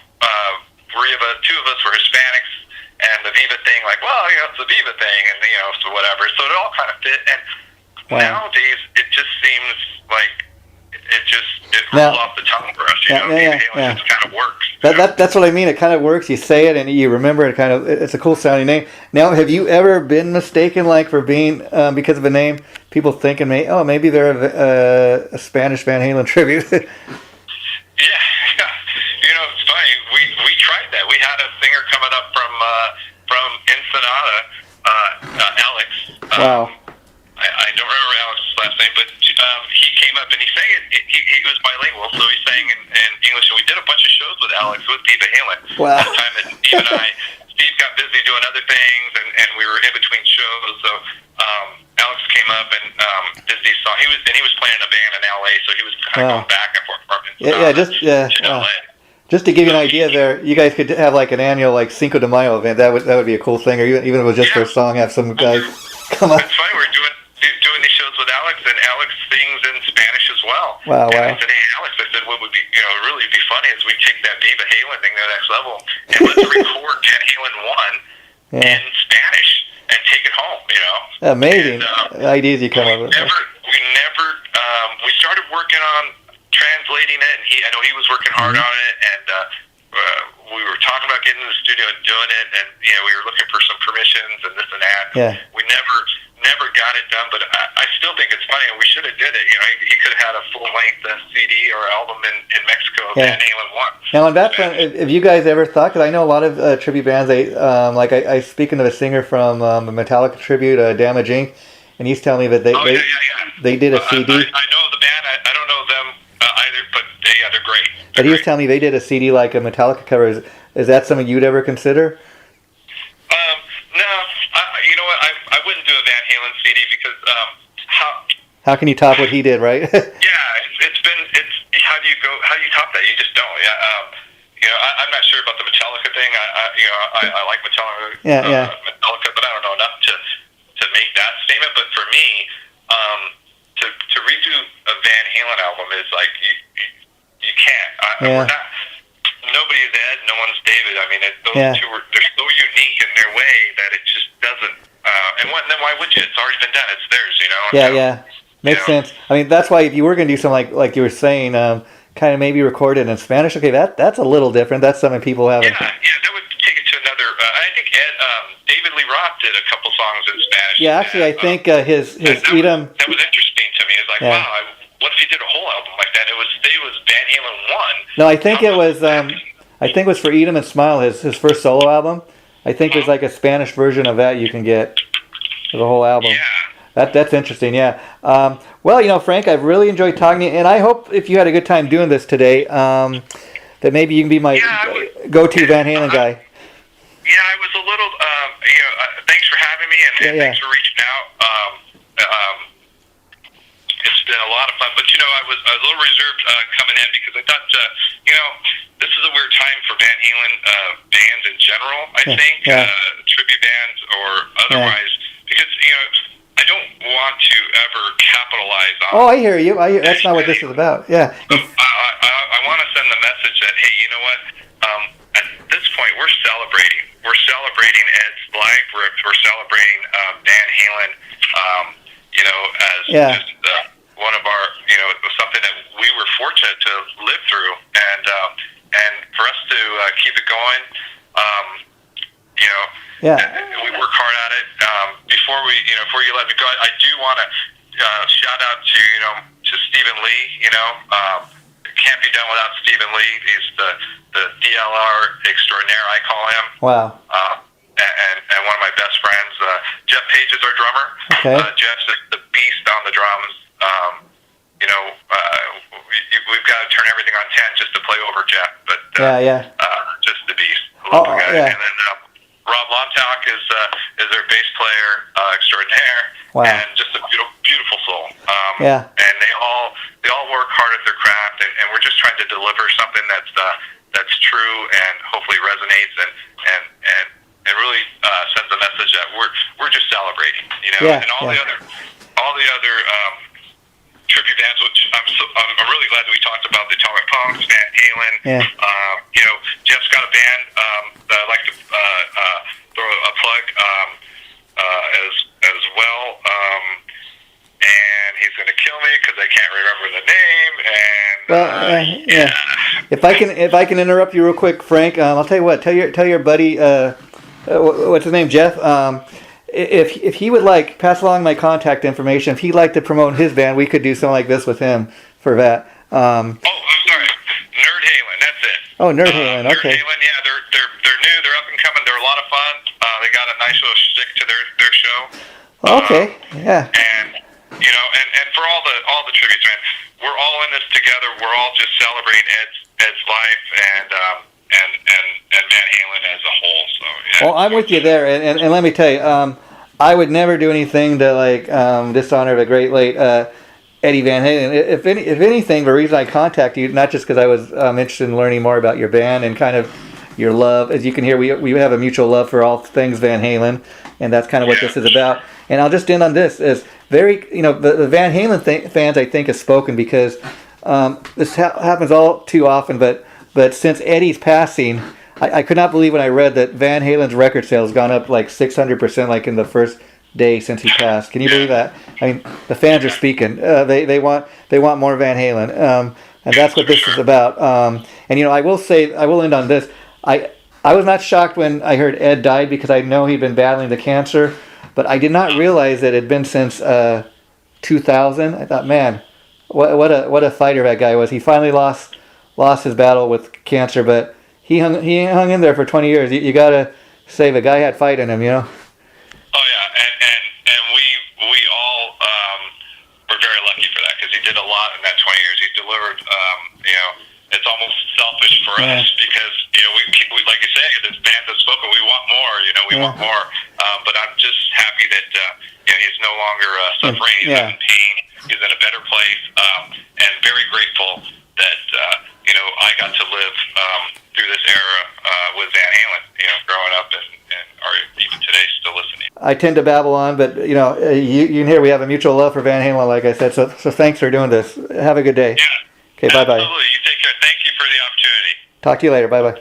B: two of us were Hispanics, and the Viva thing, like, well, you know, it's the Viva thing, and you know, so whatever. So it all kind of fit, and nowadays it just seems like it rolls off the tongue for us. You know, Viva Halen just kind of works.
A: That's what I mean. It kind of works. You say it and you remember it. It's a cool sounding name. Now, have you ever been mistaken, like, for being because of a name? People thinking, maybe they're a Spanish Van Halen tribute.
B: Yeah. You know, it's funny. We tried that. We had a singer coming up from Ensenada, Alex.
A: Wow.
B: I don't remember Alex's last name, but he came up and he sang it. He was bilingual, so he sang in English. And we did a bunch of shows with Alex with Viva Halen.
A: Wow.
B: At the time that Steve got busy doing other things, and we were in between shows. So Alex came up and did these songs. He was playing in a band in LA, so he was kind of going back and forth from LA.
A: Just to give you an idea, there, you guys could have like an annual like Cinco de Mayo event. That would be a cool thing, or even if it was just for a song, have some guys come up.
B: It's funny. We're doing these shows with Alex, and Alex sings in Spanish as well.
A: Wow.
B: I said, hey, Alex, what would be, you know, really be funny is we take that Viva Halen thing to the next level, and let's record Van Halen 1 in Spanish and take it home, you know.
A: Amazing ideas you come up with.
B: We started working on translating it, and I know he was working hard on it, and we were talking about getting in the studio and doing it, and you know, we were looking for some permissions and this and that. We never got it done, but I still think it's funny, and we should have did it. You know, he could have had a full length CD or album in Mexico, Van Halen 1.
A: Now on that front, have you guys ever thought? Because I know a lot of tribute bands. They like I speaking of a singer from a Metallica tribute, Damage Inc., and he's telling me that they did a CD.
B: I know the band. I don't know them either, but they're great.
A: But he was telling me they did a CD like a Metallica cover. Is that something you'd ever consider?
B: No, you know what? I wouldn't do a Van Halen CD because
A: how can you top what he did, right?
B: It's how do you top that? You just don't. You know, I'm not sure about the Metallica thing. I like Metallica. Metallica, but I don't know enough to make that statement. But for me, to redo a Van Halen album is like you can't. We're not. Nobody's Ed, no one's David. I mean, those two they're so unique in their way that it just doesn't. And then why would you? It's already been done. It's theirs, you know.
A: Makes sense. I mean, that's why if you were going to do something like you were saying, kind of maybe record it in Spanish. Okay, that's a little different. That's something people haven't.
B: Yeah, that would take it to another. I think David Lee Roth did a couple songs in Spanish.
A: Yeah, actually, I think his Edom.
B: That was interesting to me. It's like, wow, what if he did a whole album like that? It was Van Halen 1.
A: No, I think it was. I think it was for Edom and Smile, his first solo album. I think there's like a Spanish version of that you can get for the whole album.
B: Yeah.
A: That's interesting, yeah. Well, you know, Frank, I've really enjoyed talking to you, and I hope if you had a good time doing this today, that maybe you can be my go-to Van Halen guy.
B: Yeah, I was a little, thanks for having me, and thanks for reaching out. It's been a lot of fun, but, you know, I was a little reserved coming in because I thought, this is a weird time for Van Halen bands in general, I think, tribute bands or otherwise, because, you know, I don't want to ever capitalize on.
A: Oh, I hear you. That's not what this is about. Yeah.
B: I want to send the message that, hey, you know what? At this point, we're celebrating. We're celebrating Ed's life. We're celebrating Van Halen. As just one of our, something that we were fortunate to live through, and for us to keep it going. We work hard at it. Before you let me go, I do want to shout out to Stephen Lee. can't be done without Stephen Lee. He's the DLR extraordinaire, I call him.
A: Wow.
B: And one of my best friends, Jeff Page is our drummer.
A: Okay.
B: Jeff's the beast on the drums. We've got to turn everything on 10 just to play over Jeff, but just the beast.
A: Yeah.
B: And then Rob Lontauk is their bass player extraordinaire, and just a beautiful soul. And they all work hard at their craft, and we're just trying to deliver something that's true and hopefully resonates and really sends a message that we're just celebrating, and all the other tribute bands, which I'm really glad that we talked about, the Atomic Punks, Van Halen. Jeff's got a band that I'd like to throw a plug as well, and he's going to kill me because I can't remember the name. And
A: if I can interrupt you real quick, Frank, I'll tell you what. Tell your buddy, what's his name, Jeff. If he would pass along my contact information, if he'd like to promote his band, we could do something like this with him for that.
B: I'm sorry, Nerd Halen. That's it.
A: Oh, Nerd Halen. Okay.
B: Nerd Halen. Yeah, they're new. They're up and coming. They're a lot of fun. They got a nice little shtick to their show.
A: Okay. Yeah.
B: And and for all the tributes, man, we're all in this together. We're all just celebrating Ed's life and Van Halen as a whole. So yeah.
A: Well, I'm with you there, and let me tell you, I would never do anything to dishonor the great late Eddie Van Halen. If anything, the reason I contacted you, not just because I was interested in learning more about your band and kind of your love, as you can hear, we have a mutual love for all things Van Halen, and that's kind of what this is about. And I'll just end on this: is the Van Halen fans, I think, have spoken, because this happens all too often, but since Eddie's passing, I could not believe when I read that Van Halen's record sales gone up 600% in the first day since he passed. Can you believe that? I mean, the fans are speaking. They want more Van Halen, and that's what this is about. And I will end on this. I was not shocked when I heard Ed died, because I know he'd been battling the cancer, but I did not realize that it had been since 2000. I thought, man, what a fighter that guy was. He finally lost his battle with cancer, but he hung in there for 20 years. You gotta say the guy had fight in him,
B: Oh yeah, and we all were very lucky for that, because he did a lot in that 20 years. He delivered. It's almost selfish for us, because we like you say, this band has spoken. We want more. We want more. But I'm just happy that he's no longer suffering. He's not in pain. He's in a better place, and very grateful that I got to live through this era with Van Halen. Growing up and are even today still listening.
A: I tend to babble on, but you can hear we have a mutual love for Van Halen, like I said. So thanks for doing this. Have a good day.
B: Yeah.
A: Okay. Bye bye.
B: Absolutely. You take care. Thank you for the opportunity.
A: Talk to you later. Bye bye.